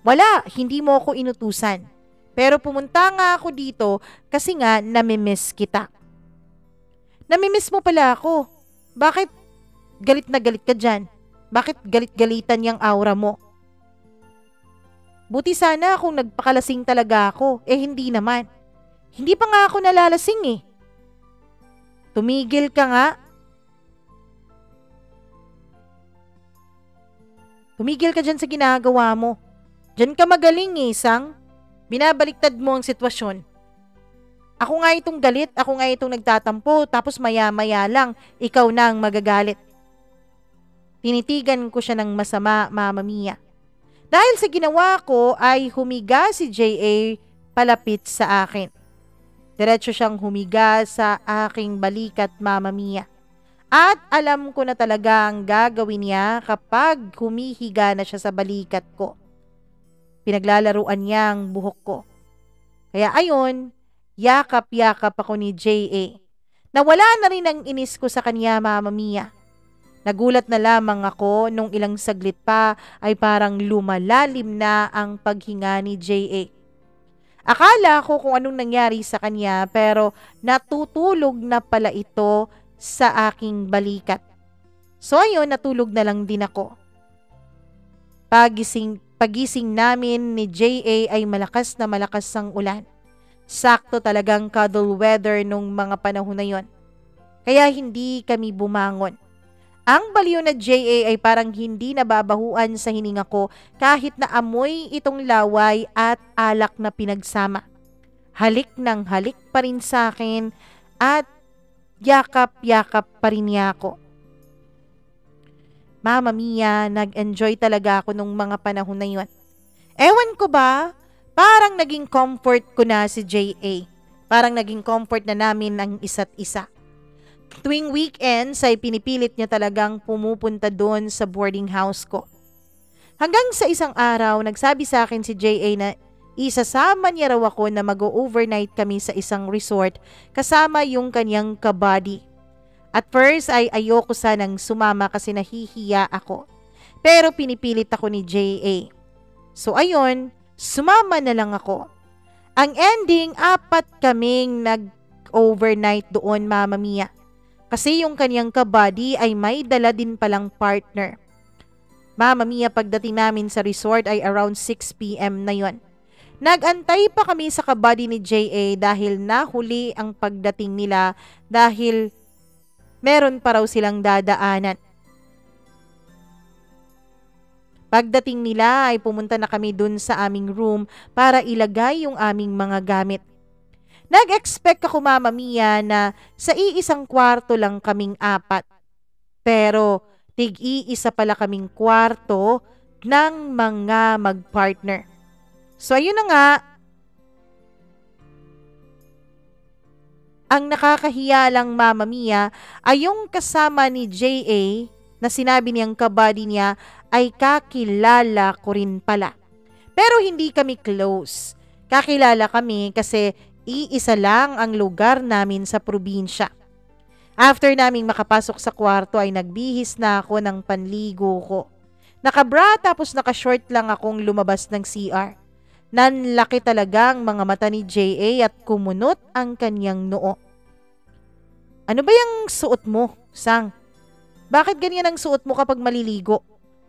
Wala, hindi mo ako inutusan. Pero pumunta nga ako dito kasi nga namimiss kita. Namimiss mo pala ako. Bakit galit na galit ka dyan? Bakit galit-galitan yung aura mo? Buti sana kung nagpakalasing talaga ako. Hindi naman. Hindi pa nga ako nalalasing eh. Tumigil ka nga. Tumigil ka dyan sa ginagawa mo. Dyan ka magaling eh, Sang. Binabaliktad mo ang sitwasyon. Ako nga itong galit, ako nga itong nagtatampo, tapos maya-maya lang, ikaw na ang magagalit. Tinitigan ko siya ng masama, Mama Mia. Dahil sa ginawa ko ay humiga si J.A. palapit sa akin. Diretso siyang humiga sa aking balikat, Mama Mia. At alam ko na talaga ang gagawin niya kapag humihiga na siya sa balikat ko. Pinaglalaruan niya ang buhok ko. Kaya ayon, yakap-yakap ako ni J.A. Nawala na rin ang inis ko sa kanya, Mama Mia. Nagulat na lamang ako nung ilang saglit pa ay parang lumalalim na ang paghinga ni J.A. Akala ko kung anong nangyari sa kanya pero natutulog na pala ito sa aking balikat. So ayun, natulog na lang din ako. Pagising namin ni J.A. ay malakas na malakas ang ulan. Sakto talagang cuddle weather nung mga panahon na yon. Kaya hindi kami bumangon. Ang baliw na J.A. ay parang hindi nababahuan sa hininga ko kahit na amoy itong laway at alak na pinagsama. Halik ng halik pa rin sa akin at yakap-yakap pa rin niya ako. Mama Mia, nag-enjoy talaga ako nung mga panahon na yon. Ewan ko ba, parang naging comfort ko na si J.A. Parang naging comfort na namin ang isa't isa. Tuwing weekends ay pinipilit niya talagang pumupunta doon sa boarding house ko. Hanggang sa isang araw, nagsabi sa akin si J.A. na isasama niya raw ako na mag-overnight kami sa isang resort kasama yung kanyang kabady. At first ay ayoko sanang sumama kasi nahihiya ako. Pero pinipilit ako ni J.A. So ayun, sumama na lang ako. Ang ending, 4 kaming nag-overnight doon, Mama Mia. Kasi yung kanyang kabady ay may dala din palang partner. Mama Mia, pagdating namin sa resort ay around 6 p.m. na yon. Nag-antay pa kami sa kabady ni J.A. dahil nahuli ang pagdating nila dahil meron pa raw silang dadaanan. Pagdating nila ay pumunta na kami dun sa aming room para ilagay yung aming mga gamit. Nag-expect ako, Mama Mia, na sa iisang kwarto lang kaming 4. Pero tig-iisa pala kaming kwarto ng mga mag-partner. So ayun na nga, ang nakakahiya lang, Mama Mia, ay yung kasama ni J.A. na sinabi niyang kabady niya ay kakilala ko rin pala. Pero hindi kami close. Kakilala kami kasi iisa lang ang lugar namin sa probinsya. After naming makapasok sa kwarto ay nagbihis na ako ng panligo ko. Nakabra tapos nakashort lang akong lumabas ng CR. Nanlaki talagang mga mata ni J.A. at kumunot ang kanyang noo. Ano ba yung suot mo, Sang? Bakit ganyan ang suot mo kapag maliligo?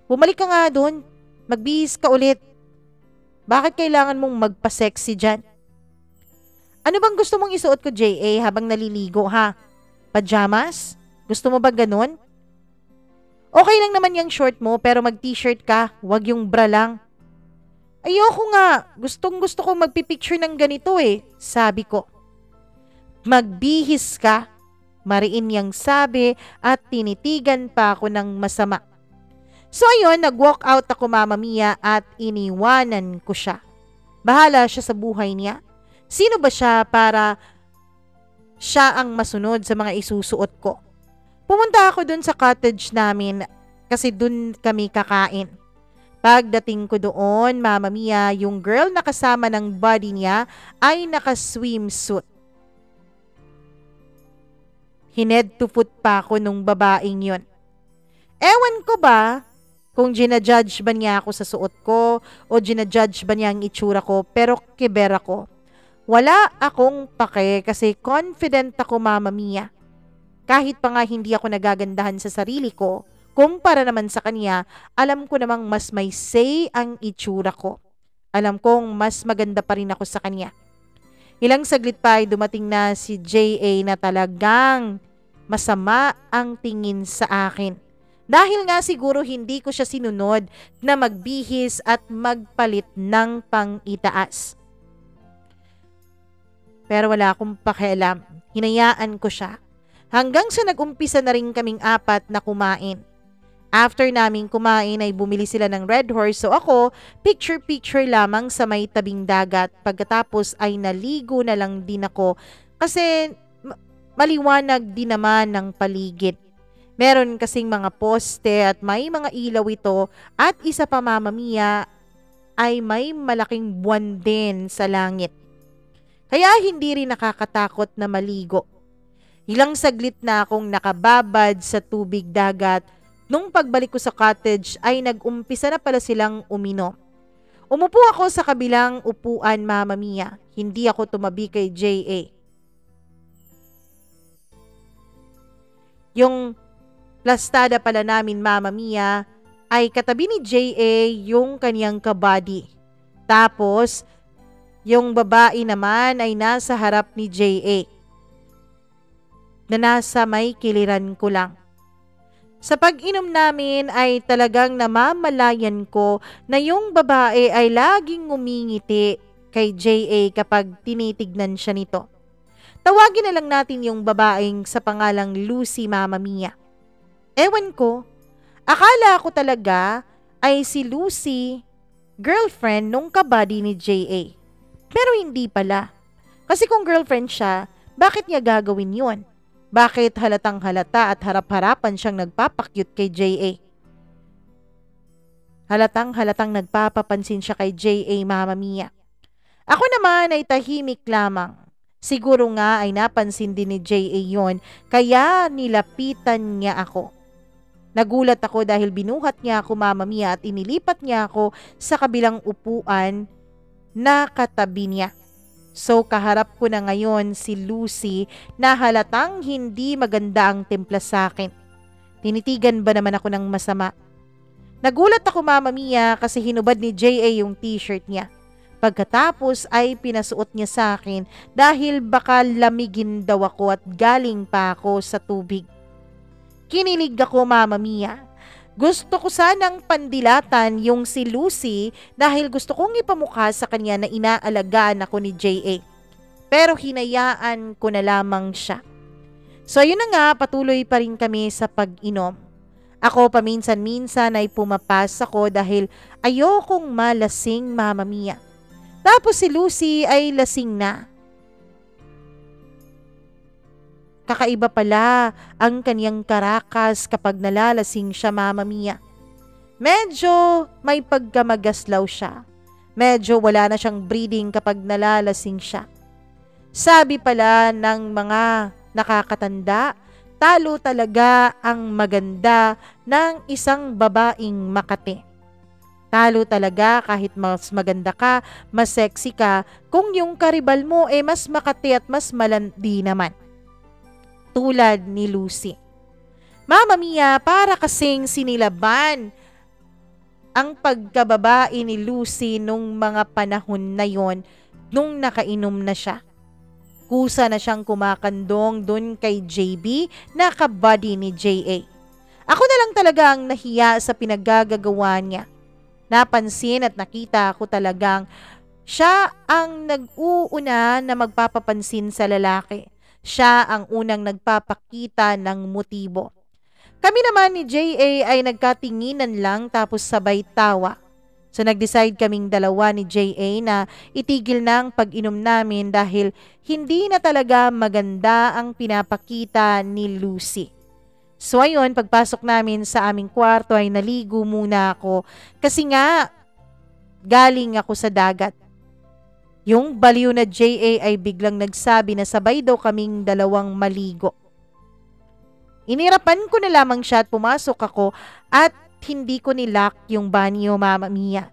Bumalik ka nga doon. Magbihis ka ulit. Bakit kailangan mong magpa-sexy dyan? Ano bang gusto mong isuot ko, J.A. habang naliligo, ha? Pajamas? Gusto mo ba ganun? Okay lang naman yung short mo pero mag-t-shirt ka, wag yung bra lang. Ayoko nga, gustong-gusto ko magpipicture ng ganito eh, sabi ko. Magbihis ka, mariin niyang sabi at tinitigan pa ako ng masama. So ayun, nag-walk out ako, Mama Mia, at iniwanan ko siya. Bahala siya sa buhay niya. Sino ba siya para siya ang masunod sa mga isusuot ko? Pumunta ako dun sa cottage namin kasi dun kami kakain. Pagdating ko doon, Mama Mia, yung girl na kasama ng buddy niya ay naka-swimsuit. Hined to foot pa ako nung babaeng yon. Ewan ko ba kung ginajudge ba niya ako sa suot ko o ginajudge ba niya ang itsura ko, pero kiber ako. Wala akong pake kasi confident ako, Mama Mia. Kahit pa nga hindi ako nagagandahan sa sarili ko, kumpara naman sa kanya, alam ko namang mas may say ang itsura ko. Alam kong mas maganda pa rin ako sa kanya. Ilang saglit pa ay dumating na si J.A. na talagang masama ang tingin sa akin. Dahil nga siguro hindi ko siya sinunod na magbihis at magpalit ng pang-itaas. Pero wala akong pakialam. Hinayaan ko siya. Hanggang sa nag-umpisa na rin kaming apat na kumain. After naming kumain ay bumili sila ng Red Horse, so ako picture-picture lamang sa may tabing dagat. Pagkatapos ay naligo na lang din ako kasi maliwanag din naman ng paligid. Meron kasing mga poste at may mga ilaw ito at isa pa, Mama Mia, ay may malaking buwan din sa langit. Kaya hindi rin nakakatakot na maligo. Ilang saglit na akong nakababad sa tubig dagat. Nung pagbalik ko sa cottage ay nag-umpisa na pala silang uminom. Umupo ako sa kabilang upuan, Mama Mia. Hindi ako tumabi kay J.A. Yung plastada pala namin, Mama Mia, ay katabi ni J.A. yung kaniyang kabady. Tapos, yung babae naman ay nasa harap ni J.A. na nasa may kiliran ko lang. Sa pag-inom namin ay talagang namamalayan ko na yung babae ay laging ngumingiti kay J.A. kapag tinitignan siya nito. Tawagin na lang natin yung babaeng sa pangalang Lucy, Mama Mia. Ewan ko, akala ko talaga ay si Lucy, girlfriend nung kabady ni J.A. Pero hindi pala. Kasi kung girlfriend siya, bakit niya gagawin yun? Bakit halatang halata at harap-harapan siyang nagpapakyut kay J.A.? Halatang nagpapapansin siya kay J.A., Mama Mia. Ako naman ay tahimik lamang. Siguro nga ay napansin din ni J.A. yon, kaya nilapitan niya ako. Nagulat ako dahil binuhat niya ako, Mama Mia, at inilipat niya ako sa kabilang upuan na katabi niya. So kaharap ko na ngayon si Lucy na halatang hindi maganda ang timpla sa akin. Tinitigan ba naman ako ng masama? Nagulat ako, Mama Mia, kasi hinubad ni J.A. yung t-shirt niya. Pagkatapos ay pinasuot niya sa akin dahil baka lamigin daw ako at galing pa ako sa tubig. Kinilig ako, Mama Mia. Gusto ko sanang pandilatan yung si Lucy dahil gusto kong ipamukha sa kanya na inaalagaan ako ni J.A. Pero hinayaan ko na lamang siya. So yun na nga, patuloy pa rin kami sa pag-inom. Ako paminsan-minsan ay pumapas ako dahil ayokong malasing, Mama Mia. Tapos si Lucy ay lasing na. Kakaiba pala ang kaniyang karakas kapag nalalasing siya, Mama Mia. Medyo may pagkamagaslaw siya. Medyo wala na siyang breathing kapag nalalasing siya. Sabi pala ng mga nakakatanda, talo talaga ang maganda ng isang babaeng Makati. Talo talaga kahit mas maganda ka, mas sexy ka, kung yung karibal mo mas Makati at mas malandi naman. Tulad ni Lucy. Mama Mia, para kasing sinilaban ang pagkababae ni Lucy nung mga panahon na yon nung nakainom na siya. Kusa na siyang kumakandong dun kay JB na kabady ni JA. Ako na lang talaga ang nahiya sa pinaggagawa niya. Napansin at nakita ko talagang siya ang nag-uuna na magpapapansin sa lalaki. Siya ang unang nagpapakita ng motibo. Kami naman ni J.A. ay nagkatinginan lang tapos sabay tawa. So nag-decide kaming dalawa ni J.A. na itigil na ang pag-inom namin dahil hindi na talaga maganda ang pinapakita ni Lucy. So ayun, pagpasok namin sa aming kwarto ay naligo muna ako kasi nga galing ako sa dagat. Yung baliw na J.A. ay biglang nagsabi na sabay daw kaming dalawang maligo. Inirapan ko na lamang siya at pumasok ako at hindi ko nilock yung banyo, Mama Mia.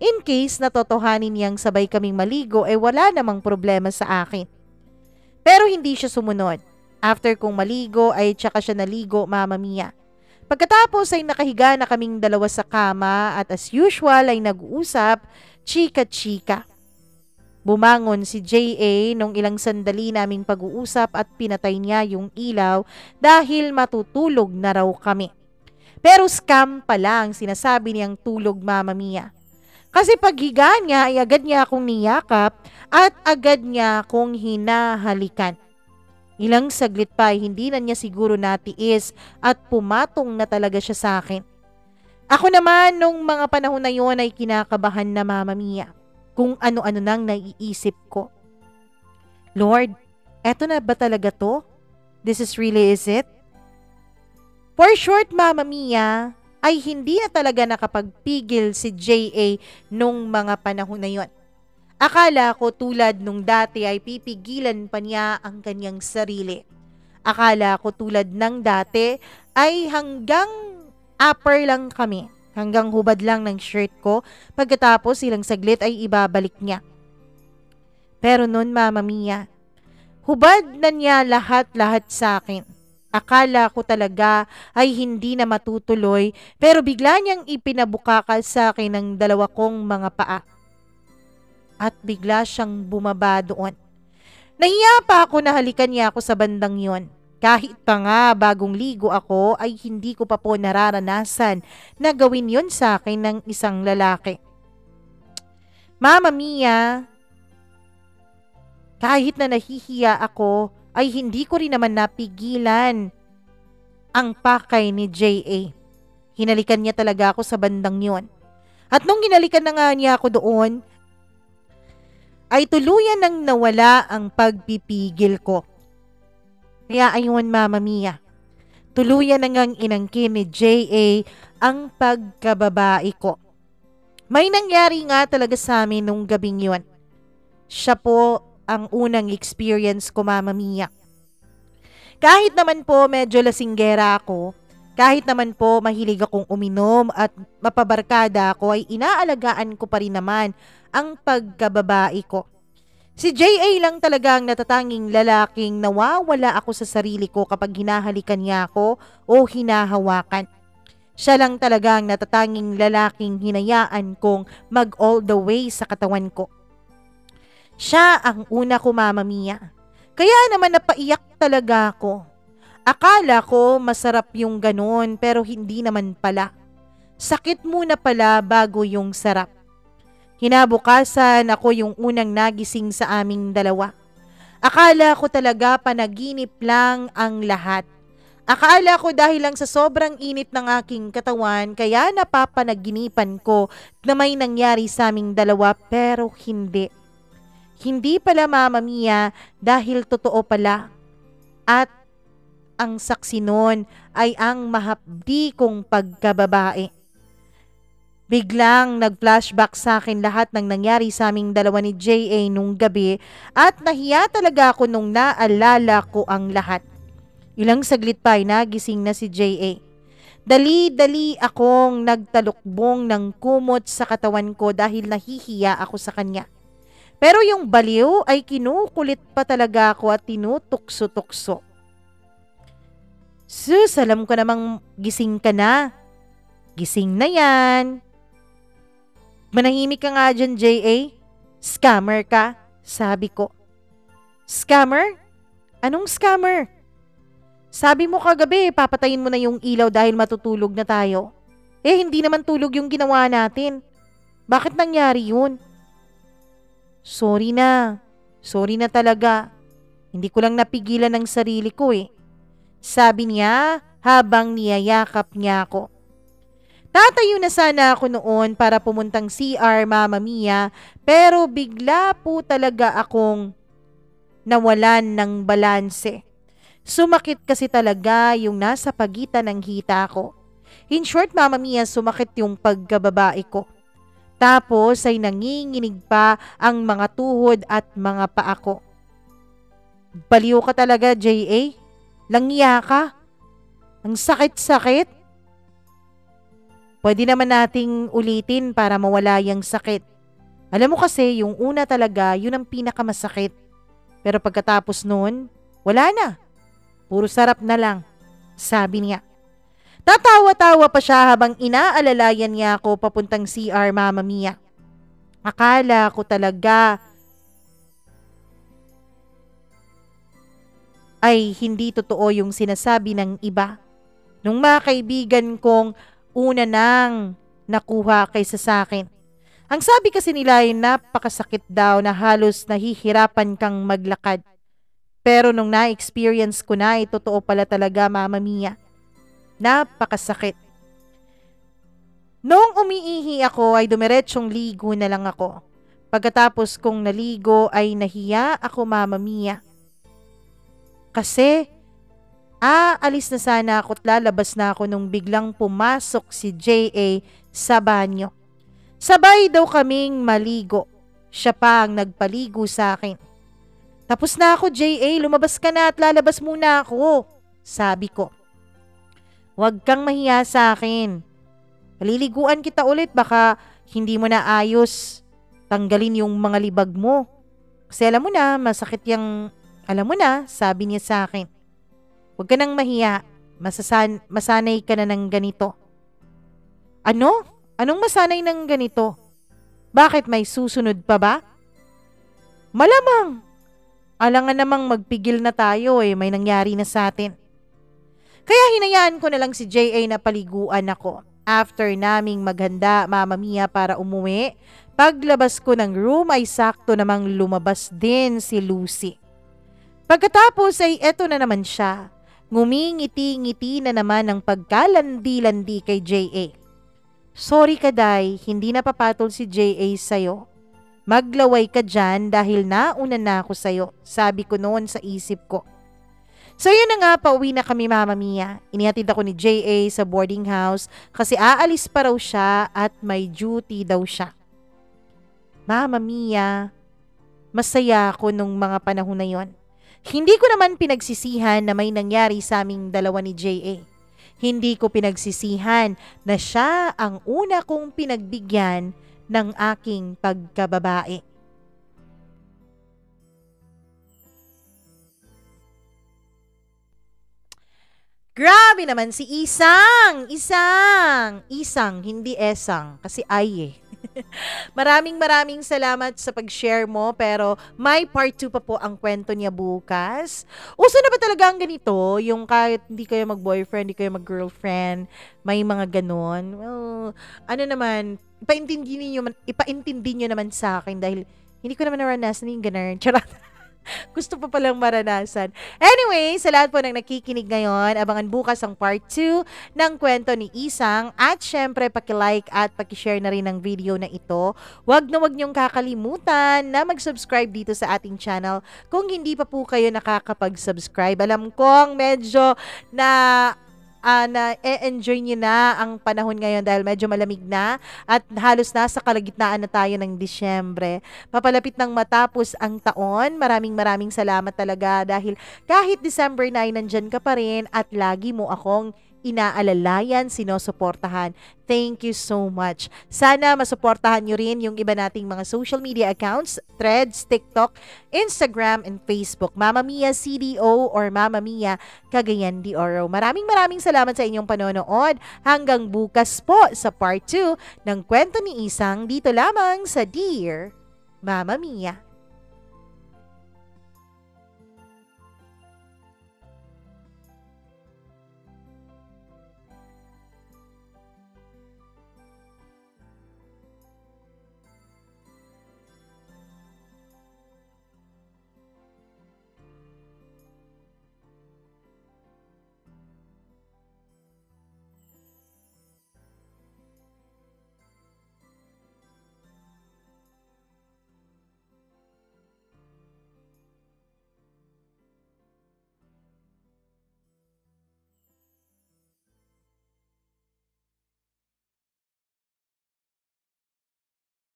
In case na totohanin niyang sabay kaming maligo ay wala namang problema sa akin. Pero hindi siya sumunod. After kong maligo ay tsaka siya naligo, Mama Mia. Pagkatapos ay nakahiga na kaming dalawa sa kama at as usual ay nag-uusap, chika-chika. Bumangon si J.A. nung ilang sandali naming pag-uusap at pinatay niya yung ilaw dahil matutulog na raw kami. Pero scam pala ang sinasabi niyang tulog, Mama Mia. Kasi paghiga niya ay agad niya akong niyakap at agad niya akong hinahalikan. Ilang saglit pa ay hindi na niya siguro natiis at pumatong na talaga siya sa akin. Ako naman nung mga panahon na yon ay kinakabahan na, Mama Mia. Kung ano-ano nang naiisip ko. Lord, eto na ba talaga to? This is it? For short, Mama Mia, ay hindi na talaga nakapagpigil si J.A. nung mga panahon na yon. Akala ko tulad nung dati ay pipigilan pa niya ang kanyang sarili. Akala ko tulad ng dati ay hanggang upper lang kami. Hanggang hubad lang ng shirt ko, pagkatapos ilang saglit ay ibabalik niya. Pero nun, Mama Mia, hubad na niya lahat-lahat sa akin. Akala ko talaga ay hindi na matutuloy, pero bigla niyang ipinabukakal sa akin ng dalawa kong mga paa. At bigla siyang bumaba doon. Nahiya pa ako na halikan niya ako sa bandang yon. Kahit pa nga bagong ligo ako ay hindi ko pa po nararanasan na gawin yon sa akin ng isang lalaki. Mama Mia, kahit na nahihiya ako ay hindi ko rin naman napigilan ang pakay ni J.A. Hinalikan niya talaga ako sa bandang yon. At nung hinalikan na nga niya ako doon, ay tuluyan nang nawala ang pagpipigil ko. Kaya ayun, Mama Mia, tuluyan na ngang inangkin ni J.A. ang pagkababae ko. May nangyari nga talaga sa amin nung gabing yun. Siya po ang unang experience ko, Mama Mia. Kahit naman po medyo lasinggera ako, kahit naman po mahilig akong uminom at mapabarkada ako ay inaalagaan ko pa rin naman ang pagkababae ko. Si J.A. lang talaga ang natatanging lalaking nawawala ako sa sarili ko kapag hinahalikan niya ako o hinahawakan. Siya lang talaga ang natatanging lalaking hinayaan kong mag all the way sa katawan ko. Siya ang una ko, Mama Mia. Kaya naman napaiyak talaga ako. Akala ko masarap yung ganon pero hindi naman pala. Sakit muna pala bago yung sarap. Kinabukasan ako yung unang nagising sa aming dalawa. Akala ko talaga panaginip lang ang lahat. Akala ko dahil lang sa sobrang init ng aking katawan kaya napapanaginipan ko na may nangyari sa aming dalawa pero hindi. Hindi pala, Mama Mia, dahil totoo pala. At ang saksi nun ay ang mahapdi kong pagkababae. Biglang nag-flashback sa akin lahat ng nangyari sa aming dalawa ni J.A. nung gabi at nahiya talaga ako nung naalala ko ang lahat. Ilang saglit pa ay nagising na si J.A. Dali-dali akong nagtalukbong ng kumot sa katawan ko dahil nahihiya ako sa kanya. Pero yung baliw ay kinukulit pa talaga ako at tinutukso-tukso. Sus, alam ko namang gising ka na. Gising na yan. Manahimik ka nga dyan, J.A. Scammer ka, sabi ko. Scammer? Anong scammer? Sabi mo kagabi, papatayin mo na yung ilaw dahil matutulog na tayo. Eh, hindi naman tulog yung ginawa natin. Bakit nangyari yun? Sorry na. Sorry na talaga. Hindi ko lang napigilan ang sarili ko eh. Sabi niya habang niyayakap niya ako. Tatayo na sana ako noon para pumuntang CR, Mama Mia, pero bigla po talaga akong nawalan ng balanse. Sumakit kasi talaga yung nasa pagitan ng hita ko. In short, Mama Mia, sumakit yung pagkababae ko. Tapos ay nanginginig pa ang mga tuhod at mga paa ko. Baliw ka talaga, J.A. Langya ka. Ang sakit-sakit. Pwede naman nating ulitin para mawala yung sakit. Alam mo kasi, yung una talaga, yun ang pinakamasakit. Pero pagkatapos nun, wala na. Puro sarap na lang, sabi niya. Tatawa-tawa pa siya habang inaalalayan niya ako papuntang CR, Mama Mia. Akala ko talaga ay hindi totoo yung sinasabi ng iba. Nung mga kaibigan kong una nang nakuha kaysa sa akin. Ang sabi kasi nila ay napakasakit daw na halos nahihirapan kang maglakad. Pero nung na-experience ko na, totoo pala talaga, Mama Mia. Napakasakit. Noong umiihi ako ay dumiretsyong ligo na lang ako. Pagkatapos kong naligo ay nahiya ako, Mama Mia. Kasi aalis na sana ako at lalabas na ako nung biglang pumasok si J.A. sa banyo. Sabay daw kaming maligo. Siya pa ang nagpaligo sa akin. Tapos na ako, J.A. Lumabas ka na at lalabas muna ako. Sabi ko. Huwag kang mahiya sa akin. Paliliguan kita ulit, baka hindi mo na ayos tanggalin yung mga libag mo. Kasi alam mo na, masakit yung, alam mo na, sabi niya sa akin. Huwag ka nang mahiya, masanay ka na ng ganito. Ano? Anong masanay ng ganito? Bakit may susunod pa ba? Malamang. Alangan namang magpigil na tayo may nangyari na sa atin. Kaya hinayaan ko na lang si J.A. na paliguan ako. After naming maghanda, Mama Mia, para umuwi, paglabas ko ng room ay sakto namang lumabas din si Lucy. Pagkatapos ay eto na naman siya. Ngumingiti-ngiti na naman ang pagkalandi-landi kay J.A. Sorry ka, Day, hindi napapatol si J.A. sa'yo. Maglaway ka dyan dahil nauna na ako sa'yo, sabi ko noon sa isip ko. So yun na nga, pauwi na kami, Mama Mia. Inihatid ako ni J.A. sa boarding house kasi aalis pa raw siya at may duty daw siya. Mama Mia, masaya ako nung mga panahon na yon. Hindi ko naman pinagsisihan na may nangyari sa aming dalawa ni J.A. Hindi ko pinagsisihan na siya ang una kong pinagbigyan ng aking pagkababae. Grabe naman si Isang! Isang, hindi Esang. Kasi ay Maraming salamat sa pag-share mo, pero may part 2 pa po ang kwento niya bukas. Uso na ba talaga ang ganito? Yung kahit hindi kayo mag-boyfriend, hindi kayo mag-girlfriend, may mga ganon? Well, ano naman, ipaintindi nyo naman sa akin dahil hindi ko naman naranasan yung ganon. Charot. Gusto pa palang maranasan. Anyway, sa lahat po ng nakikinig ngayon, abangan bukas ang part 2 ng kwento ni Isang. At syempre, paki-like at paki-share na rin ang video na ito. Huwag niyong kakalimutan na mag-subscribe dito sa ating channel kung hindi pa po kayo nakakapag-subscribe. Alam kong medyo na-enjoy nyo na ang panahon ngayon dahil medyo malamig na at halos nasa kalagitnaan na tayo ng Disyembre. Papalapit ng matapos ang taon. Maraming salamat talaga dahil kahit December 9, nandyan ka pa rin at lagi mo akong inaalalayan, sinusuportahan. Thank you so much. Sana masuportahan nyo rin yung iba nating mga social media accounts, Threads, TikTok, Instagram, and Facebook. Mama Mia CDO or Mama Mia Cagayan de Oro. Maraming salamat sa inyong panonood. Hanggang bukas po sa part 2 ng kwento ni Isang dito lamang sa Dear Mama Mia.